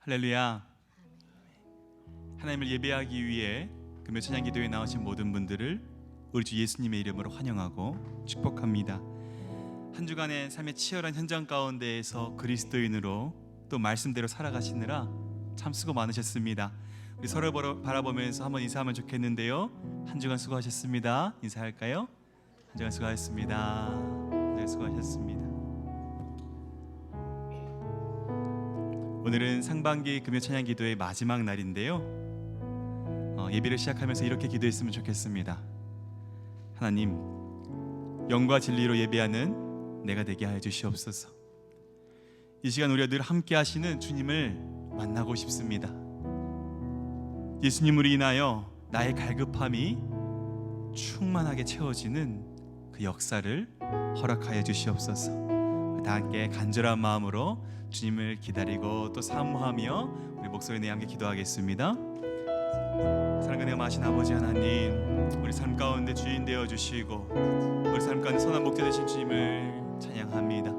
할렐루야. 하나님을 예배하기 위해 금요 찬양 기도에 나오신 모든 분들을 우리 주 예수님의 이름으로 환영하고 축복합니다. 한 주간의 삶의 치열한 현장 가운데에서 그리스도인으로 또 말씀대로 살아가시느라 참 수고 많으셨습니다. 우리 서로 바라보면서 한번 인사하면 좋겠는데요. 한 주간 수고하셨습니다. 인사할까요? 한 주간 수고하셨습니다. 한 주간 수고하셨습니다. 오늘은 상반기 금요 찬양 기도의 마지막 날인데요. 예배를 시작하면서 이렇게 기도했으면 좋겠습니다. 하나님, 영과 진리로 예배하는 내가 되게 하여 주시옵소서. 이 시간 우리가 늘 함께 하시는 주님을 만나고 싶습니다. 예수님으로 인하여 나의 갈급함이 충만하게 채워지는 그 역사를 허락하여 주시옵소서. 다 함께 간절한 마음으로 주님을 기다리고 또 사모하며 우리 목소리 내어 함께 기도하겠습니다. 사랑과 은혜가 많으신 아버지 하나님, 우리 삶 가운데 주인 되어 주시고 우리 삶 가운데 선한 목자 되신 주님을 찬양합니다.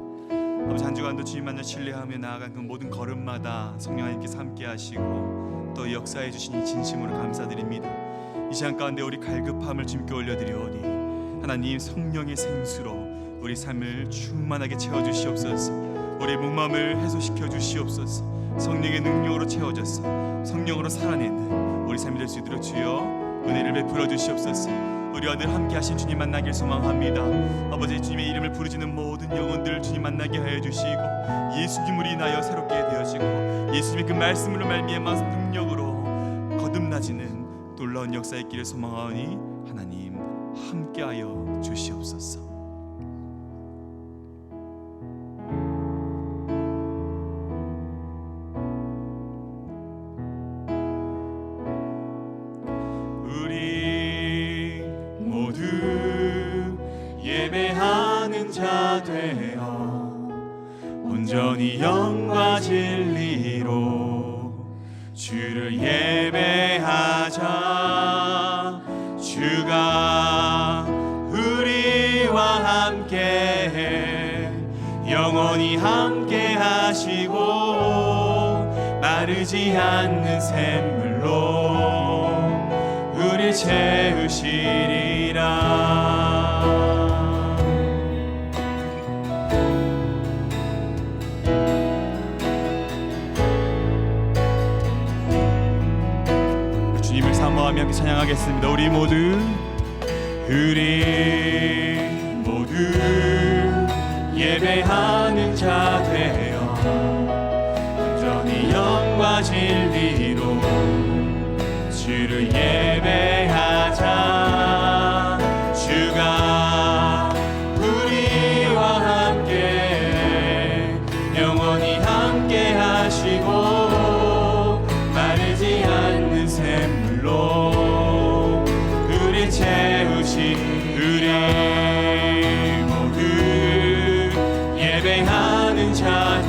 아버지, 한 주간도 주님 만나 신뢰하며 나아간 그 모든 걸음마다 성령 하나님께서 함께 하시고 또 역사해 주시니 진심으로 감사드립니다. 이 시간 가운데 우리 갈급함을 주님께 올려드리오니 하나님, 성령의 생수로 우리 삶을 충만하게 채워주시옵소서. 우리 목마음을 해소시켜 주시옵소서. 성령의 능력으로 채워져서 성령으로 살아내는 우리 삶이 될 수 있도록 주여 은혜를 베풀어 주시옵소서. 우리와 늘 함께 하신 주님 만나길 소망합니다. 아버지, 주님의 이름을 부르짖는 모든 영혼들을 주님 만나게 하여 주시고 예수님으로 인하여 새롭게 되어지고 예수님의 그 말씀으로 말미암아 능력으로 거듭나지는 놀라운 역사의 길을 소망하오니 하나님 함께하여 주시옵소서. 예배하는 자 되어 온전히 영과 진리로 주를 예배하자. 주가 우리와 함께 영원히 함께 하시고 마르지 않는 샘물로 우리 채우시리라. 주님을 사모하며 함께 찬양하겠습니다. 우리 모두 예배하는 자 되어 온전히 영과 진리로 주를 예배하자. 주가 우리와 함께 영원히 함께 하시고 마르지 않는 샘물로 우리 채우시. 우리 모두 예배하는 자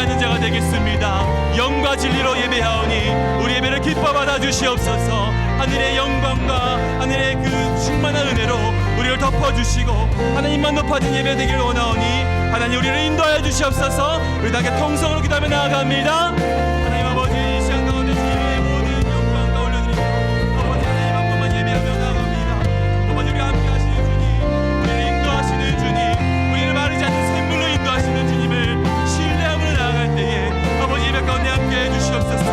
예배하는 자가 되겠습니다. 영과 진리로 예배하오니 우리 예배를 기뻐 받아 주시옵소서. 하늘의 영광과 하늘의 그 충만한 은혜로 우리를 덮어주시고 하나님만 높아진 예배 되기를 원하오니 하나님 우리를 인도하여 주시옵소서. 우리 다 함께 통성으로 기도하며 나아갑니다. 하나님 아버지, 이 시간 가운데 주님의 모든 영광과 올려드리며 아버지 하나님 한 분만 예배하며 나아갑니다. 아버지, 우리 함께 하시는 주님, 우리를 인도하시는 주님, 우리를 마르지 않는 샘물로 인도하시는 주님을 신뢰함으로 나아갈 때에 아버지 예배 가운데 함께 해주시옵소서.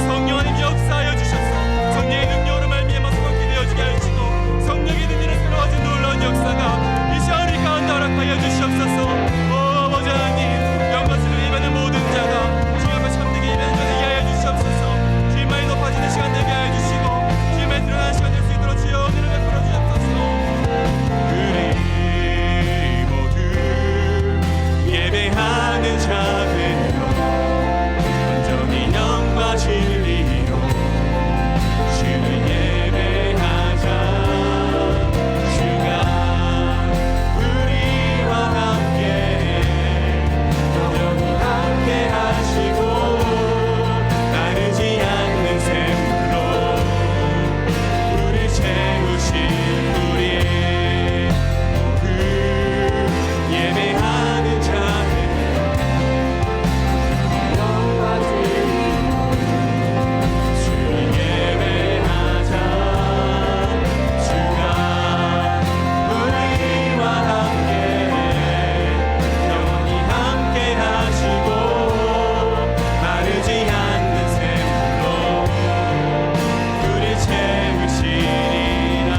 성령 하나님 역사하여 주셔서 성령의 능력으로 말미암아 새롭게 되어지게 하시고 성령의 능력으로 새로워진 놀라운 역사가 이 시간 우리 가운데 허락하여 주시옵소서. 아버지 하나님, 영광스러운 예배하는 모든 자가 주님 앞에 참되게 예배하는 자가 되게 하여 주시옵소서. 주님만이 높아지는 시간 되게 하여 주시고 주님만이 드러나는 시간 될 수 있도록 주여 은혜를 베풀어 주옵소서. 우리 모두 예배하는 자들로 온전히 영과 진리로 주를 예배하자. 주가 우리와 함께 영원히 함께 하시고 마르지 않는 샘물로 우리 채우신 우리 모두 예배하는 자들 영과 진리로 주를 예배하자. 주가 우리와 함께 영원히 함께 하시고 마르지 않는 샘물로 우리 채우시리라.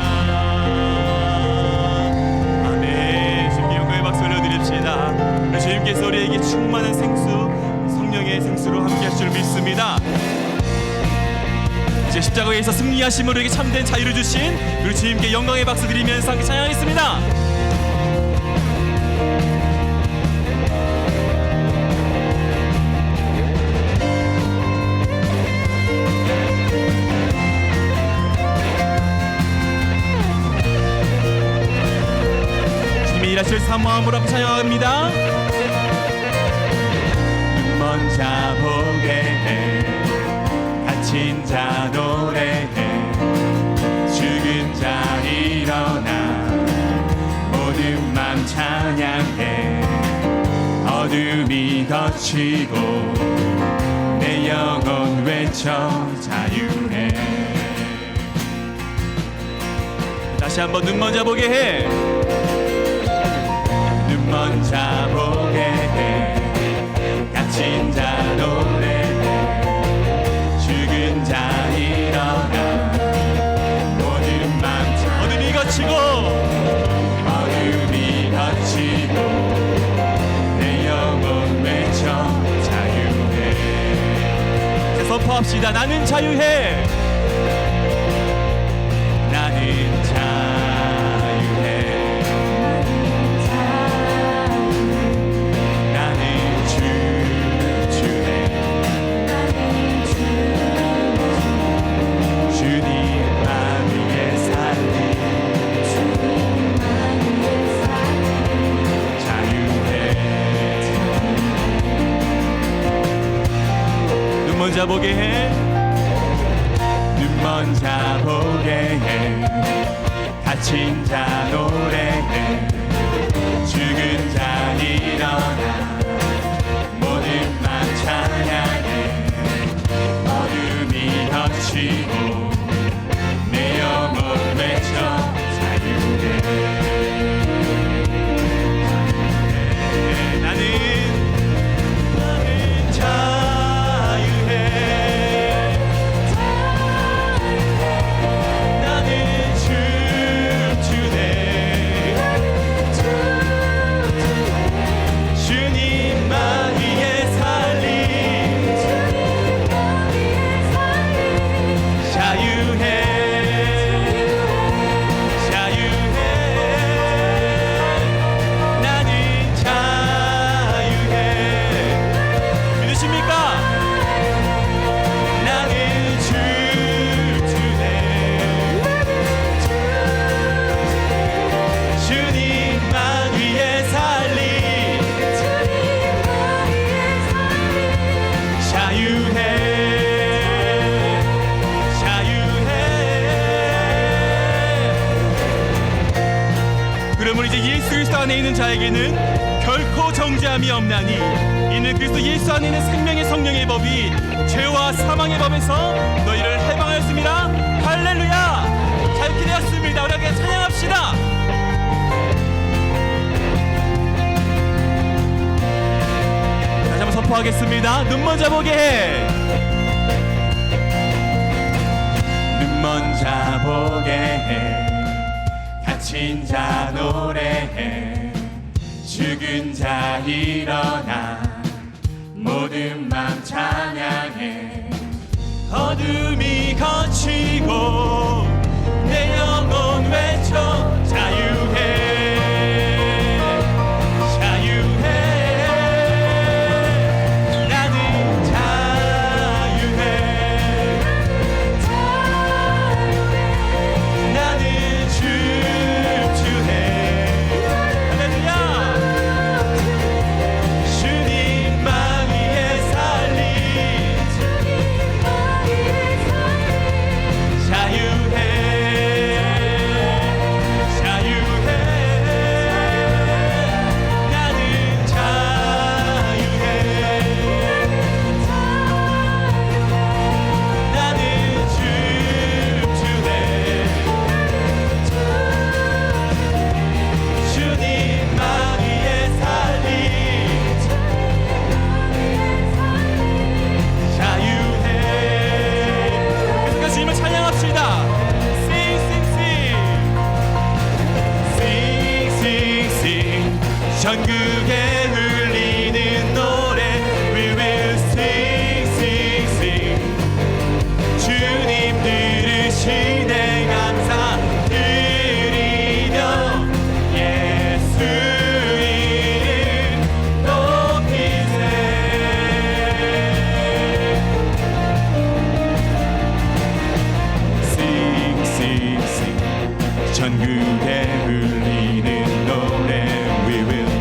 아멘. 주님께 영광의 박수 올려드립시다. 주님께서 우리에게 충만한 생수, 성령의 생수로 함께 하실 줄 믿습니다. 이제 십자가에서 승리하심으로 우리에게 참된 자유를 주신 우리 주님께 영광의 박수 드리면서 함께 찬양하겠습니다. 주님이 일하실 사모함으로 함께 찬양합니다. 눈먼 자 보게 해, 갇힌 자 노래해, 죽은 자 일어나 모든 맘 찬양해. 어둠이 걷히고 내 영혼 외쳐 자유해. 다시 한번 눈먼 자 보게 해. 눈먼 자 보게 해, 갇힌 자 노래해, 죽은 자 일어나 모든 맘 어둠이 걷히고 내 영혼 외쳐 자유해. 자, 선포합시다. 나는 자유해. 나는 자유해. 나는 주주해. 주님만 위해 살리. 자유해. 눈먼 자 보게 해. 눈먼 자 보게 해. 갇힌 자 노래해. 죽은 자 일어나 모든 맘 찬양해. 어둠이 걷히고 내 영혼 외쳐 자유해. 나는 자유해. 나는 춤추네. 주님만 위해 살리. 자유해. 안에 있는 자에게는 결코 정죄함이 없나니 이는 그리스도 예수 안에 있는 생명의 성령의 법이 죄와 사망의 법에서 너희를 해방하였습니다. 할렐루야. 자, 이렇게 되었습니다. 우리 함께 찬양합시다. 다시 한번 선포하겠습니다. 눈 먼저 보게 해. 눈 먼저 보게 해. 갇힌 자 노래해. 죽은 자 일어나. 모든 맘 찬양해. 어둠이 거치고 내 영혼 외쳐 자유해. 전국에 울리는 노래 We will sing, sing, sing. 주님 들으시네 감사 드리며 예수 이름 높이세. Sing, sing, sing. 전국에 울리는 노래 We will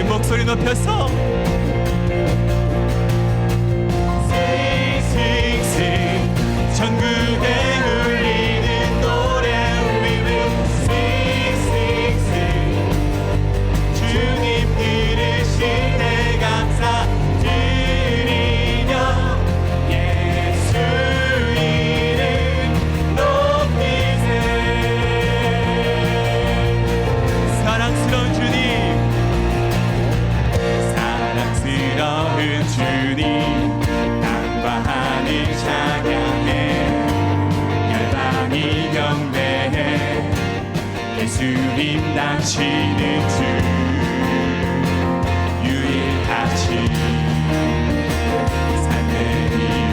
목소리 높여서 Sing, sing, sing. 전국에 울리는 노래 We will sing, sing, sing. 주님 들으시네 감사 드리며 예수 이름 높이세. 사랑스러운 주님, 사랑스러운 주님, 땅과 하늘 찬양해. 열방이 경배해. 예수님 당신은 주 유일하신 삶의 이유.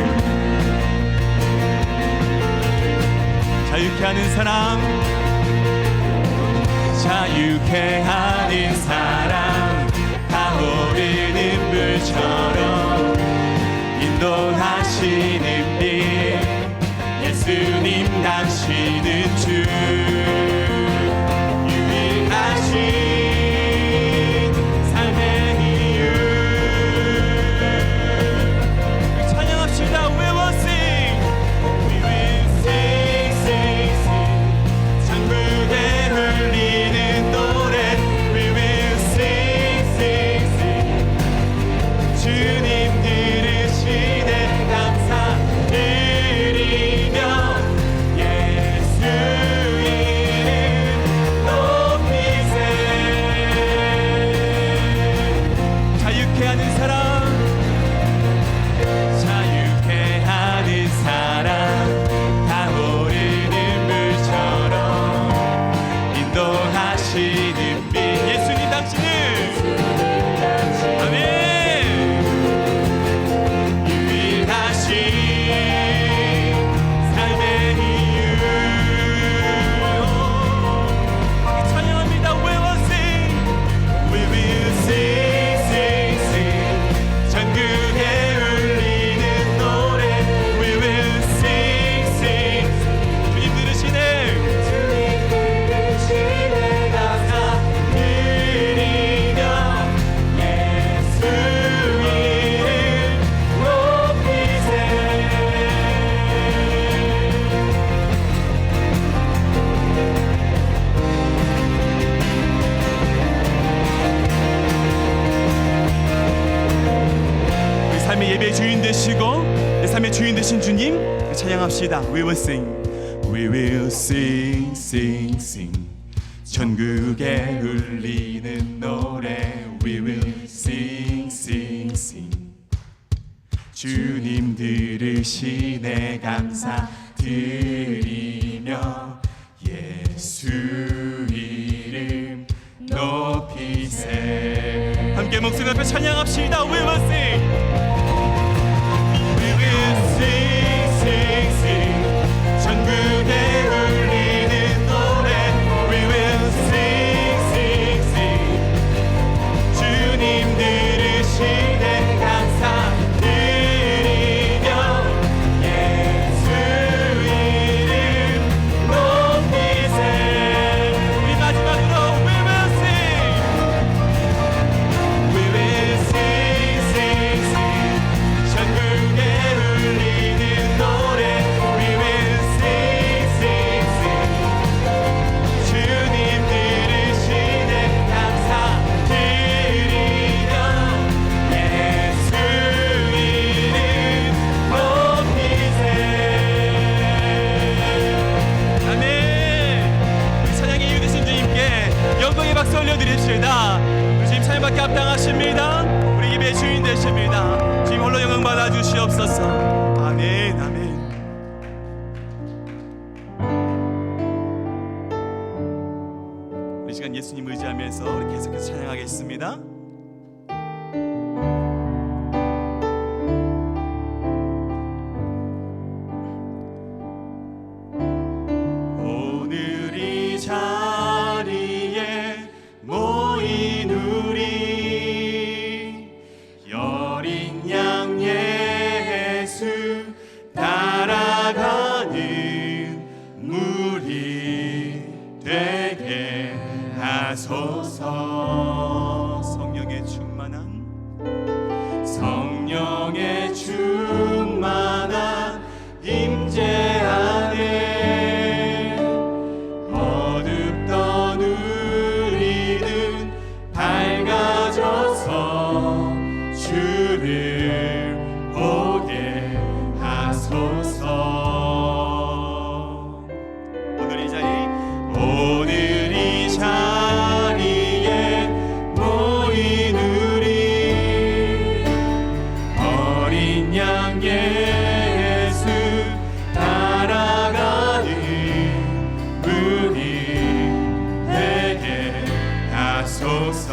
자유케 하는 사랑, 자유케 하는 사랑. 타오르는 물처럼 인도하시는 빛. 예수님 당신은 주 유일하신 삶의 이유. 찬양합시다. We will sing, we will sing, sing, sing. 전국에 울리는 노래 We will sing, sing, sing. 주님 들으시네 감사 드리며 예수 이름 되시고 내 삶의 주인 되신 주님 찬양합시다. We will sing, we will sing, sing, sing. 전국에 울리는 노래 We will sing, sing, sing. 주님 들으시네 감사 드리며 예수 이름 높이세. 함께 목소리 높여 찬양합시다. We will sing, we will sing, sing, sing. 전국에 울리는 노래 We will sing, sing, sing. 주님 들으시네 감사 드리며 예수 이름 높이세. 우리 마지막으로 We will sing, we will sing, sing, sing. 전국에 울리는 노래 We will sing, sing, sing. 주님 들으시네 감사 드리며 예수 이름 높이세. 아멘. 우리 찬양의 이유 되신 주님께 영광의 박수 올려드립시다. 우리 주님 찬양받기 합당하십니다. 우리 입의 주인 되십니다. 주님 홀로 영광 받아 주시옵소서. 아멘, 아멘. 우리 시간 예수님 의지하면서 우리 계속해서 찬양하겠습니다. 오늘 이 자리에 모인 우리 여린 양 예수 따라가는 무리 되게 하소서. 성령의 충만한 임재 안에 어둡던 우리는 밝아져서 주를 보게 하소서. 오늘 이 자리에 모인 우리 어린 양 예수 따라가는 우리 되게 하소서.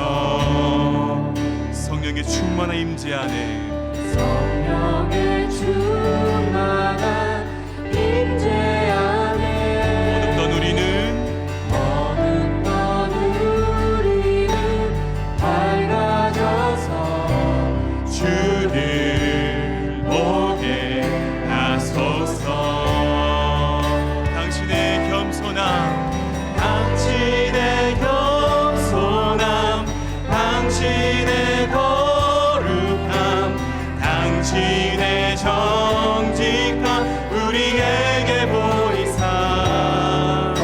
성령의 충만한 임재 안에 성령의 충만한 임재 안에 어둡던 우리는 밝아져서 주를 보게 하소서. 당신의 겸손함, 당신의 거룩함, 당신의 정직함 우리에게 보이사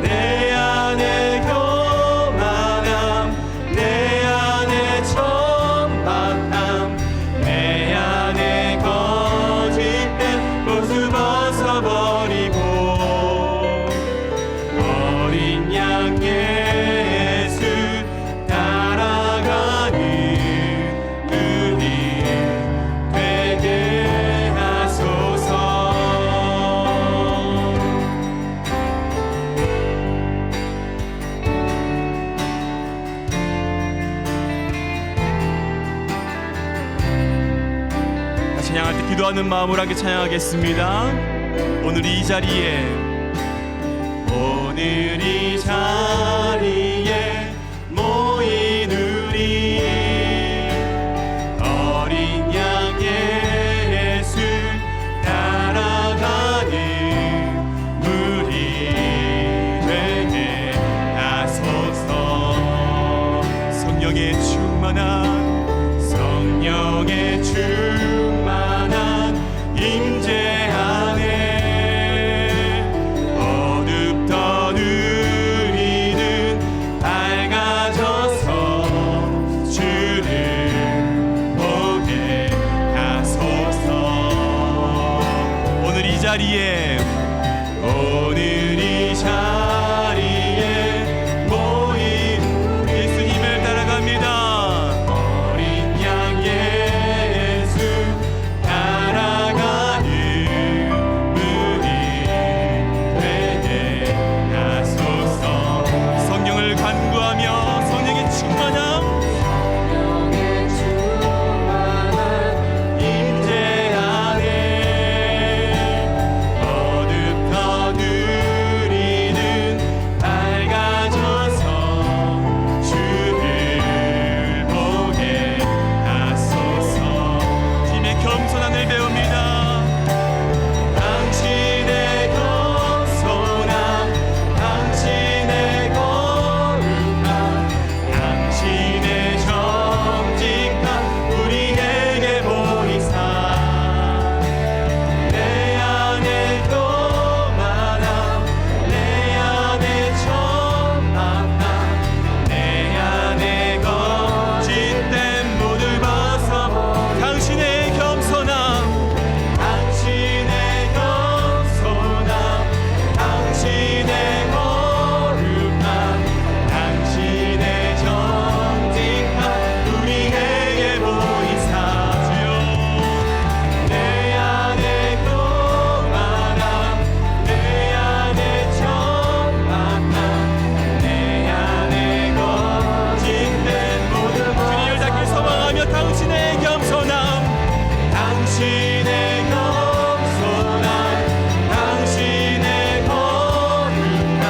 내 안에 교만함, 내 안에 천박함, 내 안에 거짓된 모습 벗어버리고 어린 양 예수 따라가는 우리 되게 하소서. 찬양할 때 기도하는 마음으로 함께 찬양하겠습니다. 오늘 이 자리에 모인 우리 어린 양 예수 따라가는 우리 되게 하소서. 성령의 충만한 임재 안에 어둡던 우리는 자리에 오늘 이 자리에 모인 예수님을 따라갑니다. 어린 양 예수 따라가는 문이 되게 하소서. 성령을 간구하며 성령의 충만함 성령의 충만한 임재 안에 어둡던 우리는 밝아져서 주를 보게 하소서. 주님의 겸손함을 배웁니다. 당신의 겸손함, 당신의 거룩함, 당신의 정직함 우리에게 보이사 내 안에 교만함, 내 안에 천만함, 내 안에 거짓된 모두 벗어 당신의 겸손함, 당신의 겸손함, 당신의 거룩함, 당신의 정직함 우리에게 보이사 주여 내 안에 교만함, 내 안에 천만함, 내 안에 거짓된 모든 주님을 닿길 소망하며 당신의 겸손함, 당신의 겸손함, 당신의 거룩함,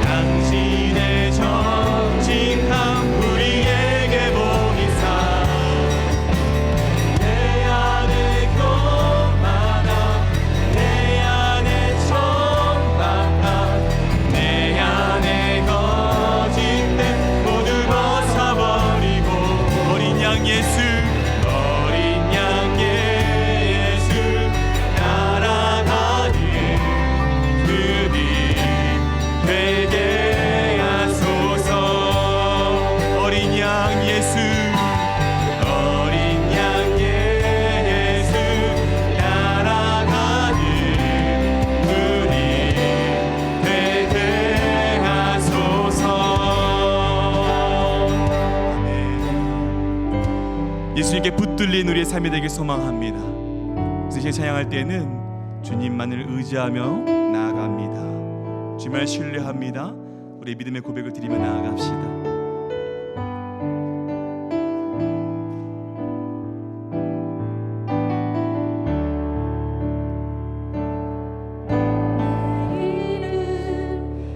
당신의 정직함 우리에게 보이사 내 안에 교만함, 내 안에 천만함, 내 안에 거짓된 모두 벗어버리고 어린 양 예수, 어린 양 예수 따라가는 그비 되게 하소서. 어린 양 예수, 어린 양 예수 따라가는 그비 되게 하소서. 아멘. 예수님께 붙들린 우리의 삶이 되길 소망합니다. 그래서 이제 찬양할 때는 주님만을 의지하며 나아갑니다. 주님을 신뢰합니다. 우리 믿음의 고백을 드리며 나아갑시다. 이름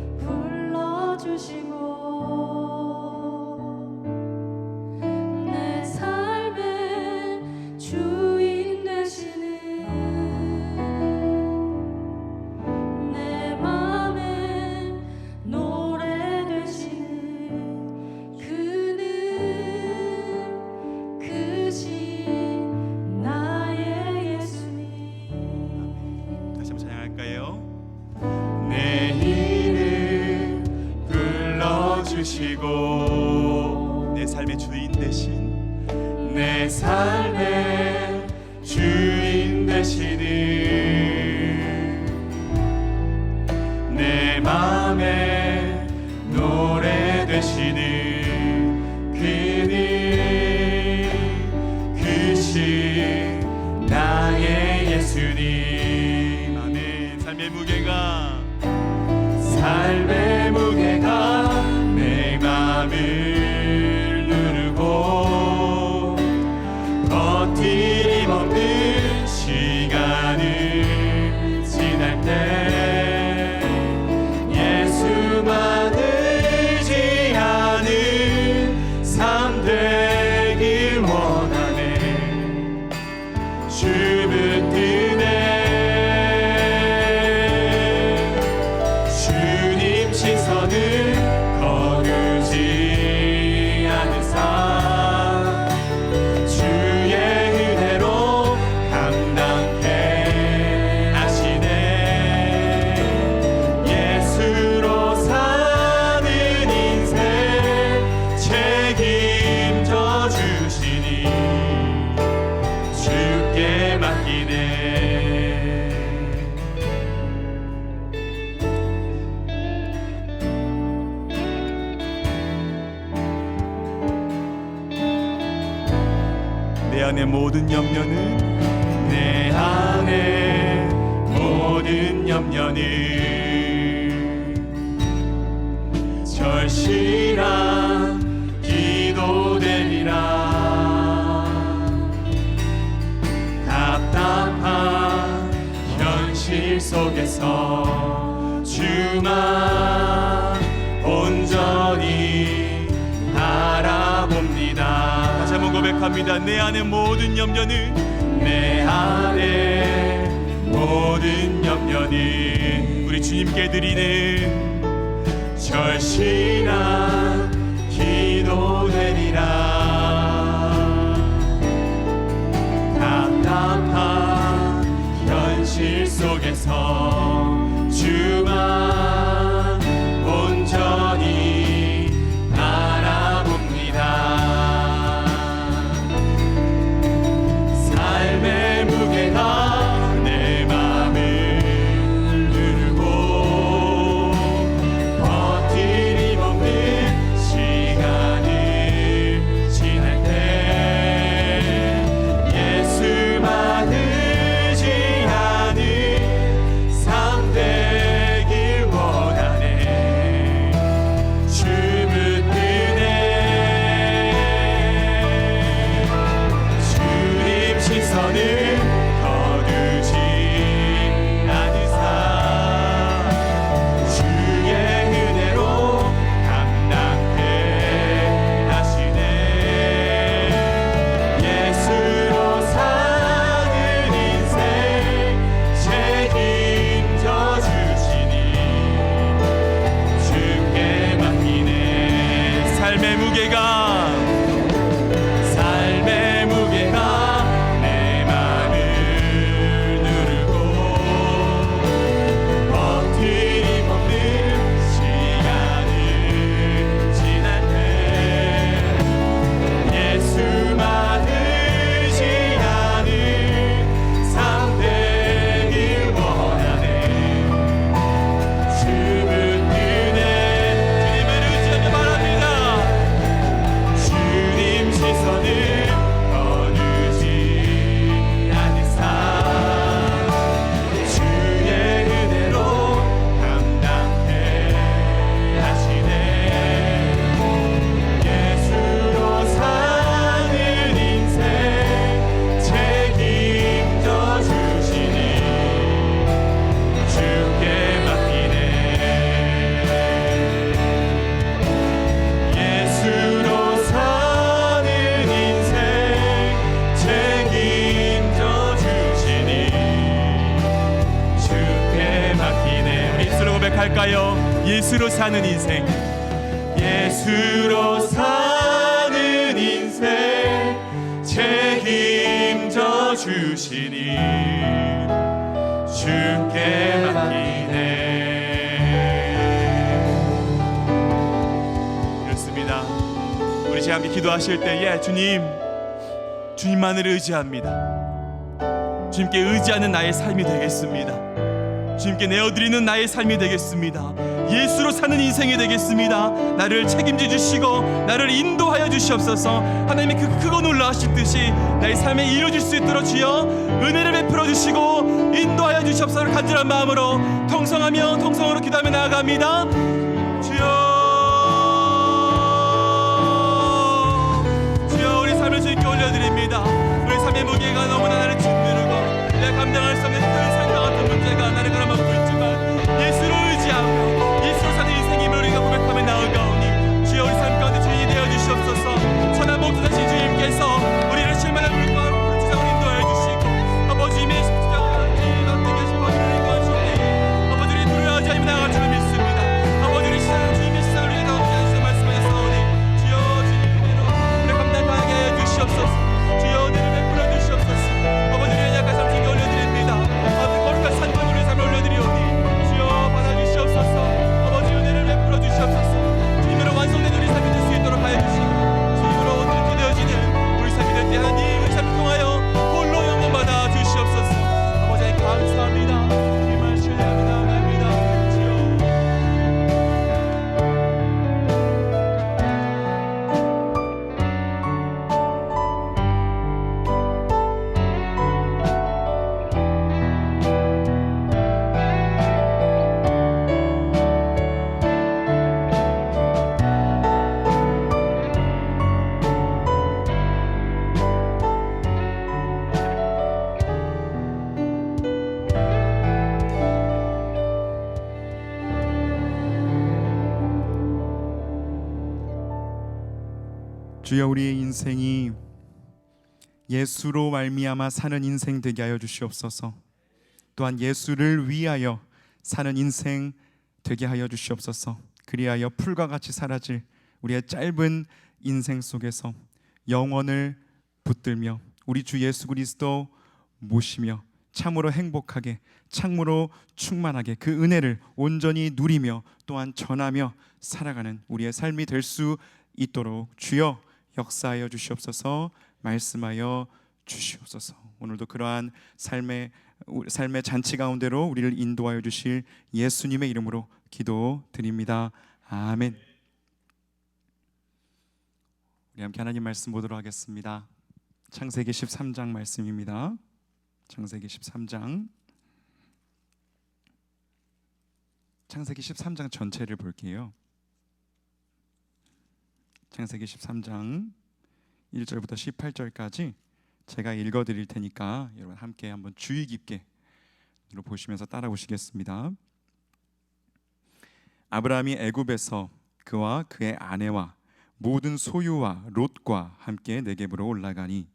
불러주시고 내 삶의 주인 되시는 내 맘에 노래 되시는 그는 크신 나의 예수님. 다시 한번 찬양할까요? 내 이름 불러주시고 내 삶의 주인 되신 내 삶의 주인 되시는 내 맘에 노래 되시는 그는 크신 나의 예수님. 아멘. 삶의 무게가 내 맘을 누르고 버티림 없는 시간을 지날 때 예수만 의지하는 삶 되길 원하네. 주 붙드네. 주님 시선을 거두지 않은 삶 주의 은혜로 감당케 하시네. 예수로 사는 인생 책임져 주시니 주께 맡기네. 모든 염려는 내 안에 모든 염려는 절실한 기도되리라. 답답한 현실 속에서 주만 온전히 바라봅니다. 다시 한번 고백합니다. 내 안에 모든 염려는 내 안에 모든 염려는 우리 주님께 드리는 절실한 기도되리라. 답답한 현실 속에서 주만 온전히 바라봅니다. 삶의 무게가 내 맘을 누르고 버티림 없는 시간을 지날 때 예수만 의지하는 삶 되길 원하네. 주 붙드네. 주님 시선을 거두지 않으사 주의 은혜로 감당해 하시네. 예수로 사는 인생 책임져 주시니 주께 맡기네. 삶의 무게가 내 맘을 누르고 버팀 없는 시간을 지날 때 예수만 의지하는 삶 되길 원하네. 주 붙드네. 주님을 의지하며 바랍니다. 주님 시선을 거두지 않으사 주의 은혜로 감당해 하시네. 예수로 사는 인생 책임져 주시니 주께 맡기네. 예수로 사는 인생 책임져 주시니 주께 맡기네. 입술로 고백할까요? 예수로 사는 인생, 예수로 사는 인생 책임져 주시니 주께 맡기네. 그렇습니다. 우리 제가 함께 기도하실 때에 주님만을 의지합니다. 주님께 의지하는 나의 삶이 되겠습니다. 주님께 내어드리는 나의 삶이 되겠습니다. 예수로 사는 인생이 되겠습니다. 나를 책임져 주시고 나를 인도하여 주시옵소서. 하나님이 그 크고 놀라우신 뜻이 나의 삶에 이루어질 수 있도록 주여 은혜를 베풀어 주시고 인도하여 주시옵소서. 간절한 마음으로 통성으로 기도하며 나아갑니다. 주여 우리 삶을 주님께 올려드립니다. 우리 삶의 무게가 너무나 나를 짓누르고 내가 감당할 수 없는 큰 삶과 같은 문제가 나를 가라먹고 있지만 예수로 의지하고 예수로 사는 인생임을 우리가 고백하며 나아가오니 주여 우리 삶 가운데 주인이 되어주시옵소서. 천하 목자되신 주님께서 우리를 실만한 물과 부르짖어 인도하여 주시고 아버지님의 십자가 주님 앞에 계신 것을 인도하시니 아버지 우리 두려워하지 않으며 나아갈 줄을 믿습니다. 아버지 우리 주님의 시상을 위해 나오게 말씀하셨사오니 주여 주님의 은혜로 우리 감당 강하게 하여 주시옵소서. 주여 은혜를 베풀어 주시옵소서. 아버지 주여, 우리의 인생이 예수로 말미암아 사는 인생 되게 하여 주시옵소서. 또한 예수를 위하여 사는 인생 되게 하여 주시옵소서. 그리하여 풀과 같이 사라질 우리의 짧은 인생 속에서 영원을 붙들며 우리 주 예수 그리스도 모시며 참으로 행복하게, 참으로 충만하게 그 은혜를 온전히 누리며 또한 전하며 살아가는 우리의 삶이 될 수 있도록 주여 역사하여 주시옵소서. 말씀하여 주시옵소서. 오늘도 그러한 삶의 잔치 가운데로 우리를 인도하여 주실 예수님의 이름으로 기도드립니다. 아멘. 우리 함께 하나님 말씀 보도록 하겠습니다. 창세기 13장 말씀입니다. 창세기 13장 전체를 볼게요. 창세기 13장 1절부터 18절까지 제가 읽어드릴 테니까 여러분 함께 한번 주의 깊게 보시면서 따라오시겠습니다. 아브라함이 애굽에서 그와 그의 아내와 모든 소유와 롯과 함께 네겝으로 올라가니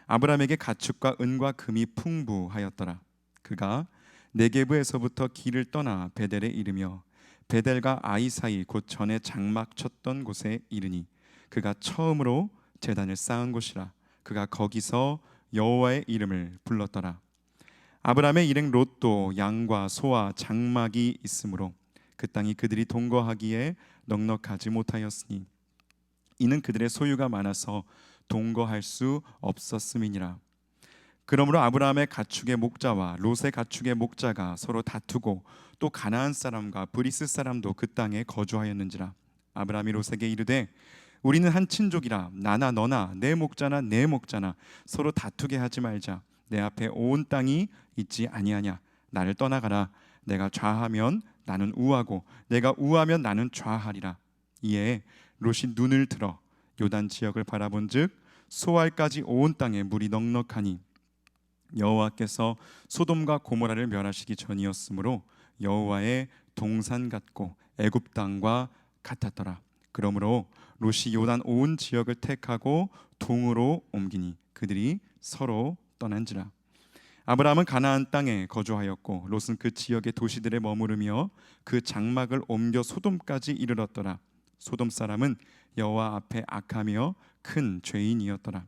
아브라함에게 가축과 은과 금이 풍부하였더라. 그가 네겝에서부터 길을 떠나 베델에 이르며 베델과 아이 사이 곧 전에 장막 쳤던 곳에 이르니 그가 처음으로 제단을 쌓은 곳이라. 그가 거기서 여호와의 이름을 불렀더라. 아브라함의 일행 롯도 양과 소와 장막이 있으므로 그 땅이 그들이 동거하기에 넉넉하지 못하였으니 이는 그들의 소유가 많아서 동거할 수 없었음이니라. 그러므로 아브라함의 가축의 목자와 롯의 가축의 목자가 서로 다투고 또 가나안 사람과 브리스 사람도 그 땅에 거주하였는지라. 아브라함이 롯에게 이르되 우리는 한 친족이라 나나 너나 내 목자나 내 목자나 서로 다투게 하지 말자. 내 앞에 온 땅이 있지 아니하냐. 나를 떠나가라. 내가 좌하면 나는 우하고 내가 우하면 나는 좌하리라. 이에 롯이 눈을 들어 요단 지역을 바라본즉 소알까지 온 땅에 물이 넉넉하니 여호와께서 소돔과 고모라를 멸하시기 전이었으므로 여호와의 동산 같고 애굽 땅과 같았더라. 그러므로 롯이 요단 온 지역을 택하고 동으로 옮기니 그들이 서로 떠난지라. 아브라함은 가나안 땅에 거주하였고 롯은 그 지역의 도시들에 머무르며 그 장막을 옮겨 소돔까지 이르렀더라. 소돔 사람은 여호와 앞에 악하며 큰 죄인이었더라.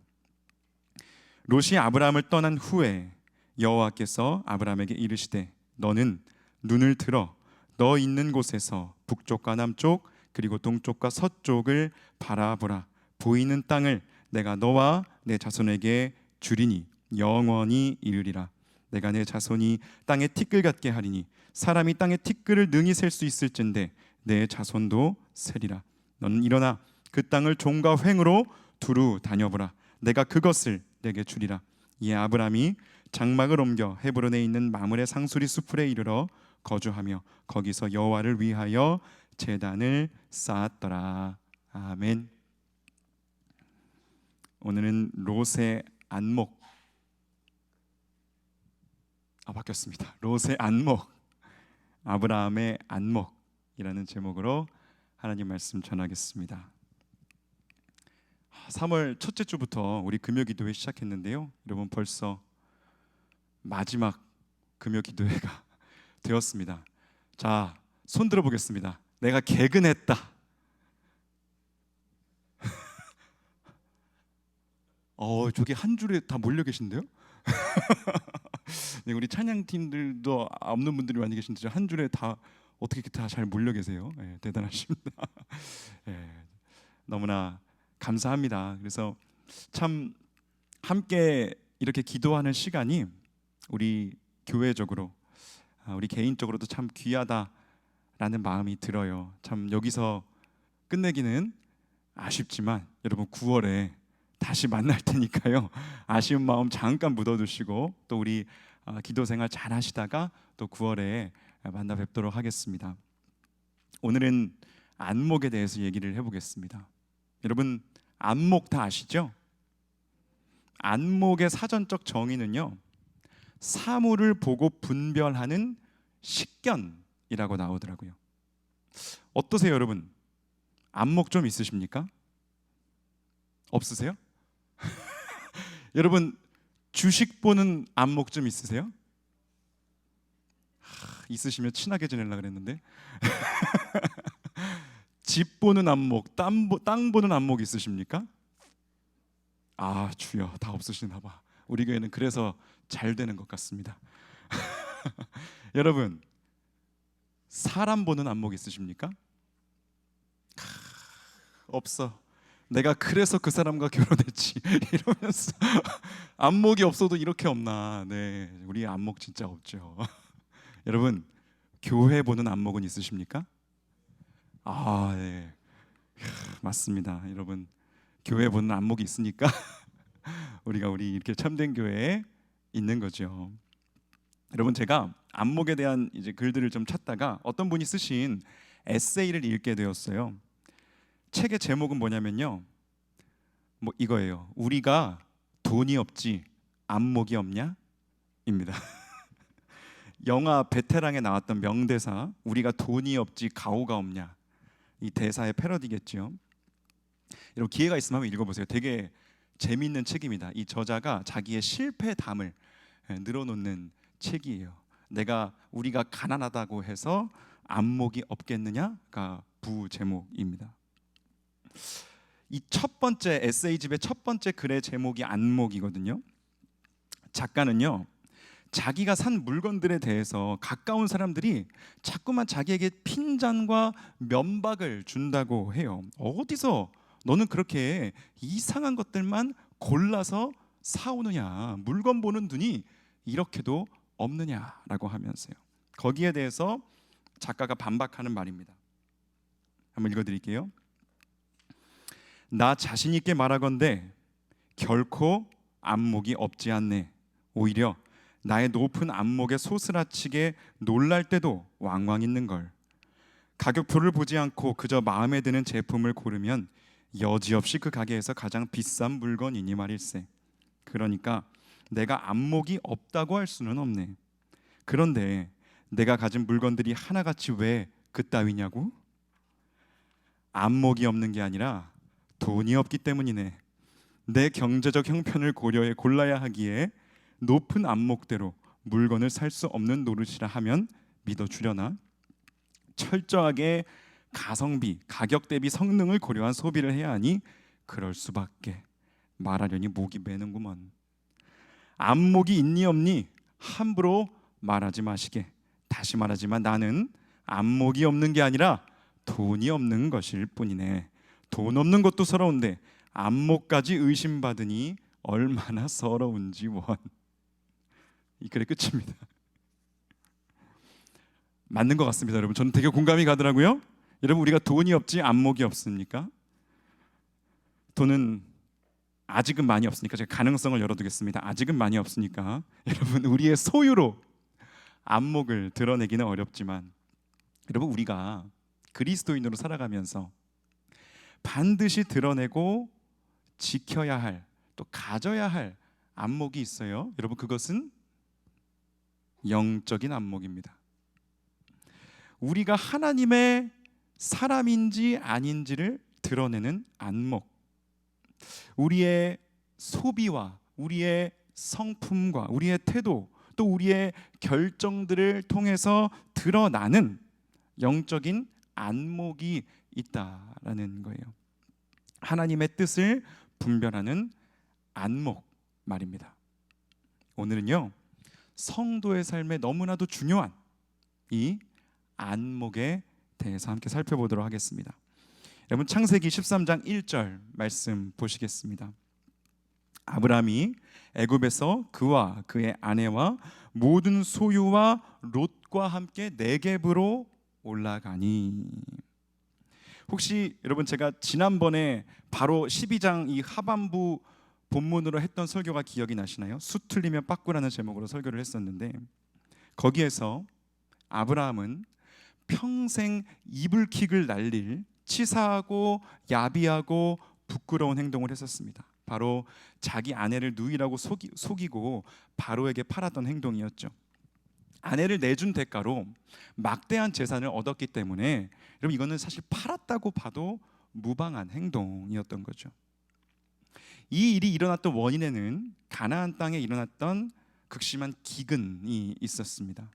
롯이 아브라함을 떠난 후에 여호와께서 아브라함에게 이르시되 너는 눈을 들어 너 있는 곳에서 북쪽과 남쪽 그리고 동쪽과 서쪽을 바라보라. 보이는 땅을 내가 너와 내 자손에게 주리니 영원히 이르리라. 내가 내 자손이 땅에 티끌 같게 하리니 사람이 땅에 티끌을 능히 셀 수 있을진데 내 자손도 세리라. 너는 일어나 그 땅을 종과 횡으로 두루 다녀보라. 내가 그것을 내게 주리라. 이에 아브라함이 장막을 옮겨 헤브론에 있는 마므레 상수리 수풀에 이르러 거주하며 거기서 여호와를 위하여 제단을 쌓았더라. 아멘. 오늘은 롯의 안목 바뀌었습니다. 롯의 안목, 아브라함의 안목이라는 제목으로 하나님 말씀 전하겠습니다. 3월 첫째 주부터 우리 금요 기도회 시작했는데요. 여러분 벌써 마지막 금요 기도회가 되었습니다. 자, 손 들어 보겠습니다. 내가 개근했다. 저기 한 줄에 다 몰려 계신데요? 네, 우리 찬양팀들도 없는 분들이 많이 계신데 한 줄에 다 어떻게 다 잘 몰려 계세요? 네, 대단하십니다. 네, 너무나 감사합니다. 그래서 참 함께 이렇게 기도하는 시간이 우리 교회적으로 우리 개인적으로도 참 귀하다라는 마음이 들어요. 참 여기서 끝내기는 아쉽지만 여러분 9월에 다시 만날 테니까요. 아쉬운 마음 잠깐 묻어두시고 또 우리 기도 생활 잘 하시다가 또 9월에 만나 뵙도록 하겠습니다. 오늘은 안목에 대해서 얘기를 해보겠습니다. 여러분 안목 다 아시죠? 안목의 사전적 정의는요, 사물을 보고 분별하는 식견이라고 나오더라고요. 어떠세요, 여러분? 안목 좀 있으십니까? 없으세요? 여러분 주식 보는 안목 좀 있으세요? 있으시면 친하게 지내려고 그랬는데. 집 보는 안목, 땅 보는 안목 있으십니까? 아 주여, 다 없으시나 봐. 우리 교회는 그래서 잘 되는 것 같습니다. 여러분 사람 보는 안목 있으십니까? 없어. 내가 그래서 그 사람과 결혼했지 이러면서 안목이 없어도 이렇게 없나. 네, 우리 안목 진짜 없죠. 여러분 교회 보는 안목은 있으십니까? 아, 네. 맞습니다. 여러분 교회 보는 안목이 있으니까 우리 이렇게 참된 교회에 있는 거죠. 여러분 제가 안목에 대한 이제 글들을 좀 찾다가 어떤 분이 쓰신 에세이를 읽게 되었어요. 책의 제목은 뭐냐면요, 뭐 이거예요. 우리가 돈이 없지 안목이 없냐? 입니다. 영화 베테랑에 나왔던 명대사, 우리가 돈이 없지 가오가 없냐, 이 대사의 패러디겠죠. 여러분 기회가 있으면 한번 읽어보세요. 되게 재미있는 책입니다. 이 저자가 자기의 실패담을 늘어놓는 책이에요. 우리가 가난하다고 해서 안목이 없겠느냐가 부제목입니다. 이 첫 번째 에세이집의 첫 번째 글의 제목이 안목이거든요. 작가는요, 자기가 산 물건들에 대해서 가까운 사람들이 자꾸만 자기에게 핀잔과 면박을 준다고 해요. 어디서 너는 그렇게 이상한 것들만 골라서 사오느냐, 물건 보는 눈이 이렇게도 없느냐라고 하면서요. 거기에 대해서 작가가 반박하는 말입니다. 한번 읽어드릴게요. 나 자신 있게 말하건대 결코 안목이 없지 않네. 오히려 나의 높은 안목에 소스라치게 놀랄 때도 왕왕 있는 걸. 가격표를 보지 않고 그저 마음에 드는 제품을 고르면 여지없이 그 가게에서 가장 비싼 물건이니 말일세. 그러니까 내가 안목이 없다고 할 수는 없네. 그런데 내가 가진 물건들이 하나같이 왜 그따위냐고? 안목이 없는 게 아니라 돈이 없기 때문이네. 내 경제적 형편을 고려해 골라야 하기에 높은 안목대로 물건을 살 수 없는 노릇이라 하면 믿어주려나? 철저하게 가성비, 가격 대비 성능을 고려한 소비를 해야 하니 그럴 수밖에. 말하려니 목이 메는구먼. 안목이 있니 없니 함부로 말하지 마시게. 다시 말하지만 나는 안목이 없는 게 아니라 돈이 없는 것일 뿐이네. 돈 없는 것도 서러운데 안목까지 의심받으니 얼마나 서러운지 원. 이 글의 끝입니다. 맞는 것 같습니다, 여러분. 저는 되게 공감이 가더라고요. 여러분 우리가 돈이 없지 안목이 없습니까? 돈은 아직은 많이 없으니까 제가 가능성을 열어두겠습니다. 아직은 많이 없으니까 여러분 우리의 소유로 안목을 드러내기는 어렵지만, 여러분 우리가 그리스도인으로 살아가면서 반드시 드러내고 지켜야 할, 또 가져야 할 안목이 있어요. 여러분 그것은 영적인 안목입니다. 우리가 하나님의 사람인지 아닌지를 드러내는 안목. 우리의 소비와 우리의 성품과 우리의 태도, 또 우리의 결정들을 통해서 드러나는 영적인 안목이 있다라는 거예요. 하나님의 뜻을 분별하는 안목 말입니다. 오늘은요, 성도의 삶에 너무나도 중요한 이 안목에 대해서 함께 살펴보도록 하겠습니다. 여러분 창세기 13장 1절 말씀 보시겠습니다. 아브라함이 애굽에서 그와 그의 아내와 모든 소유와 롯과 함께 네겝으로 올라가니. 혹시 여러분 제가 지난번에 바로 12장 이 하반부 본문으로 했던 설교가 기억이 나시나요? 수틀리면 빠꾸라는 제목으로 설교를 했었는데, 거기에서 아브라함은 평생 이불킥을 날릴 치사하고 야비하고 부끄러운 행동을 했었습니다. 바로 자기 아내를 누이라고 속이고 바로에게 팔았던 행동이었죠. 아내를 내준 대가로 막대한 재산을 얻었기 때문에 여러분 이거는 사실 팔았다고 봐도 무방한 행동이었던 거죠. 이 일이 일어났던 원인에는 가나안 땅에 일어났던 극심한 기근이 있었습니다.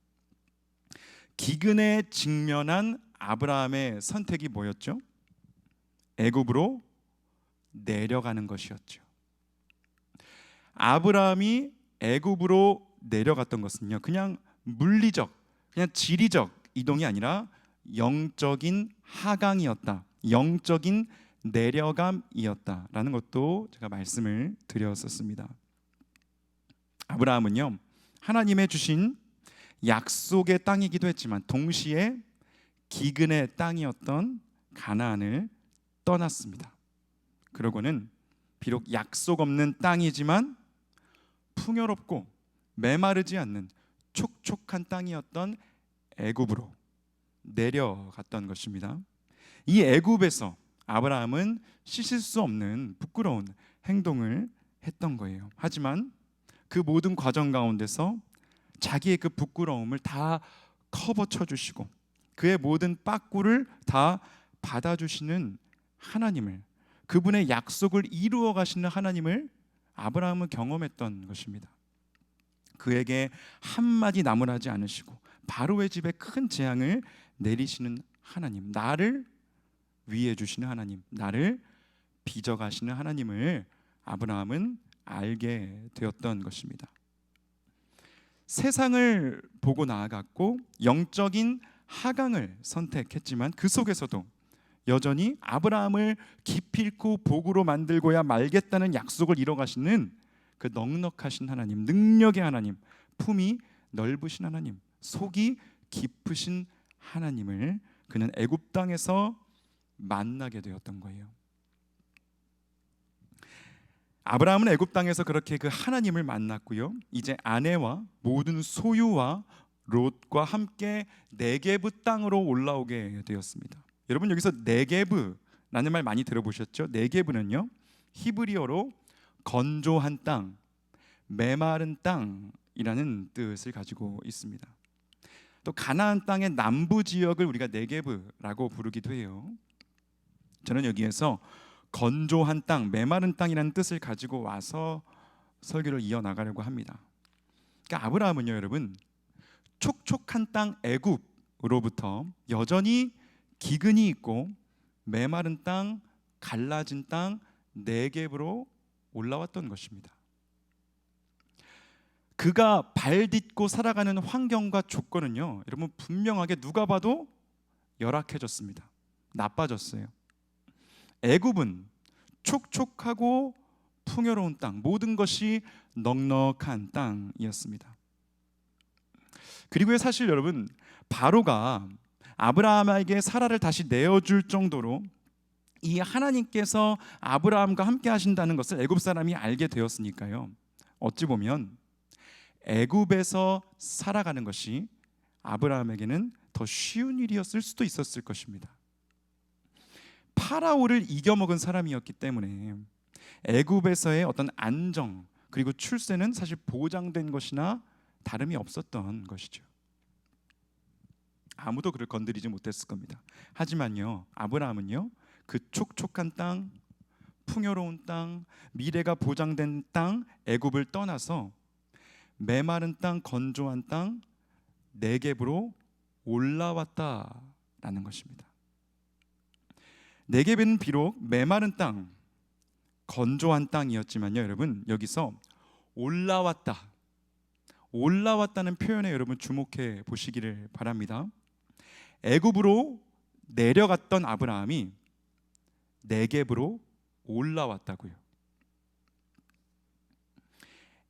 기근에 직면한 아브라함의 선택이 뭐였죠? 애굽으로 내려가는 것이었죠. 아브라함이 애굽으로 내려갔던 것은요, 그냥 물리적, 그냥 지리적 이동이 아니라 영적인 하강이었다, 영적인 내려감이었다라는 것도 제가 말씀을 드렸었습니다. 아브라함은요, 하나님의 주신 약속의 땅이기도 했지만 동시에 기근의 땅이었던 가나안을 떠났습니다. 그러고는 비록 약속 없는 땅이지만 풍요롭고 메마르지 않는 촉촉한 땅이었던 애굽으로 내려갔던 것입니다. 이 애굽에서 아브라함은 씻을 수 없는 부끄러운 행동을 했던 거예요. 하지만 그 모든 과정 가운데서 자기의 그 부끄러움을 다 커버쳐 주시고 그의 모든 빠꾸를 다 받아주시는 하나님을, 그분의 약속을 이루어 가시는 하나님을 아브라함은 경험했던 것입니다. 그에게 한마디 나무라지 않으시고 바로의 집에 큰 재앙을 내리시는 하나님, 나를 위해 주시는 하나님, 나를 빚어가시는 하나님을 아브라함은 알게 되었던 것입니다. 세상을 보고 나아갔고 영적인 하강을 선택했지만 그 속에서도 여전히 아브라함을 기필코 복으로 만들고야 말겠다는 약속을 이뤄가시는 그 넉넉하신 하나님, 능력의 하나님, 품이 넓으신 하나님, 속이 깊으신 하나님을 그는 애굽 땅에서 만나게 되었던 거예요. 아브라함은 애굽 땅에서 그렇게 그 하나님을 만났고요. 이제 아내와 모든 소유와 롯과 함께 네게브 땅으로 올라오게 되었습니다. 여러분 여기서 네게브라는 말 많이 들어보셨죠? 네게브는요, 히브리어로 건조한 땅, 메마른 땅이라는 뜻을 가지고 있습니다. 또 가나안 땅의 남부 지역을 우리가 네게브라고 부르기도 해요. 저는 여기에서 건조한 땅, 메마른 땅이라는 뜻을 가지고 와서 설교를 이어나가려고 합니다. 그러니까 아브라함은요, 여러분, 촉촉한 땅 애굽으로부터 여전히 기근이 있고 메마른 땅, 갈라진 땅 네겝으로 올라왔던 것입니다. 그가 발 딛고 살아가는 환경과 조건은요, 여러분 분명하게 누가 봐도 열악해졌습니다. 나빠졌어요. 애굽은 촉촉하고 풍요로운 땅, 모든 것이 넉넉한 땅이었습니다. 그리고 사실 여러분, 바로가 아브라함에게 사라를 다시 내어줄 정도로 이 하나님께서 아브라함과 함께 하신다는 것을 애굽 사람이 알게 되었으니까요, 어찌 보면 애굽에서 살아가는 것이 아브라함에게는 더 쉬운 일이었을 수도 있었을 것입니다. 파라오를 이겨먹은 사람이었기 때문에 애굽에서의 어떤 안정 그리고 출세는 사실 보장된 것이나 다름이 없었던 것이죠. 아무도 그를 건드리지 못했을 겁니다. 하지만요, 아브라함은요, 그 촉촉한 땅, 풍요로운 땅, 미래가 보장된 땅 애굽을 떠나서 메마른 땅, 건조한 땅 네겝으로 올라왔다라는 것입니다. 네겝은 비록 메마른 땅, 건조한 땅이었지만요, 여러분 여기서 올라왔다는 표현에 여러분 주목해 보시기를 바랍니다. 애굽으로 내려갔던 아브라함이 네겝으로 올라왔다고요.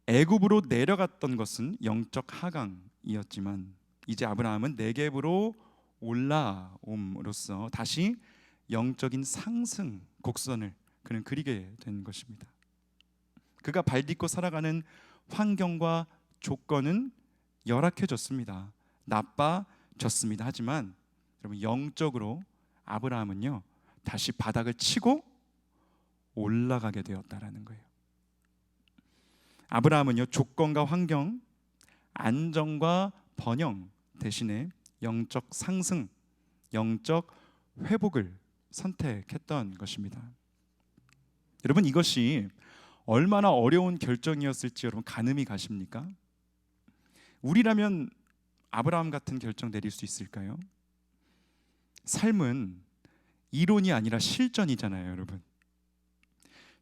애굽으로 내려갔던 것은 영적 하강이었지만 이제 아브라함은 네겝으로 올라옴으로써 다시 영적인 상승 곡선을 그는 그리게 된 것입니다. 그가 발 딛고 살아가는 환경과 조건은 열악해졌습니다. 나빠졌습니다. 하지만 여러분 영적으로 아브라함은요, 다시 바닥을 치고 올라가게 되었다라는 거예요. 아브라함은요, 조건과 환경, 안정과 번영 대신에 영적 상승, 영적 회복을 선택했던 것입니다. 여러분 이것이 얼마나 어려운 결정이었을지 여러분 가늠이 가십니까? 우리라면 아브라함 같은 결정 내릴 수 있을까요? 삶은 이론이 아니라 실전이잖아요, 여러분.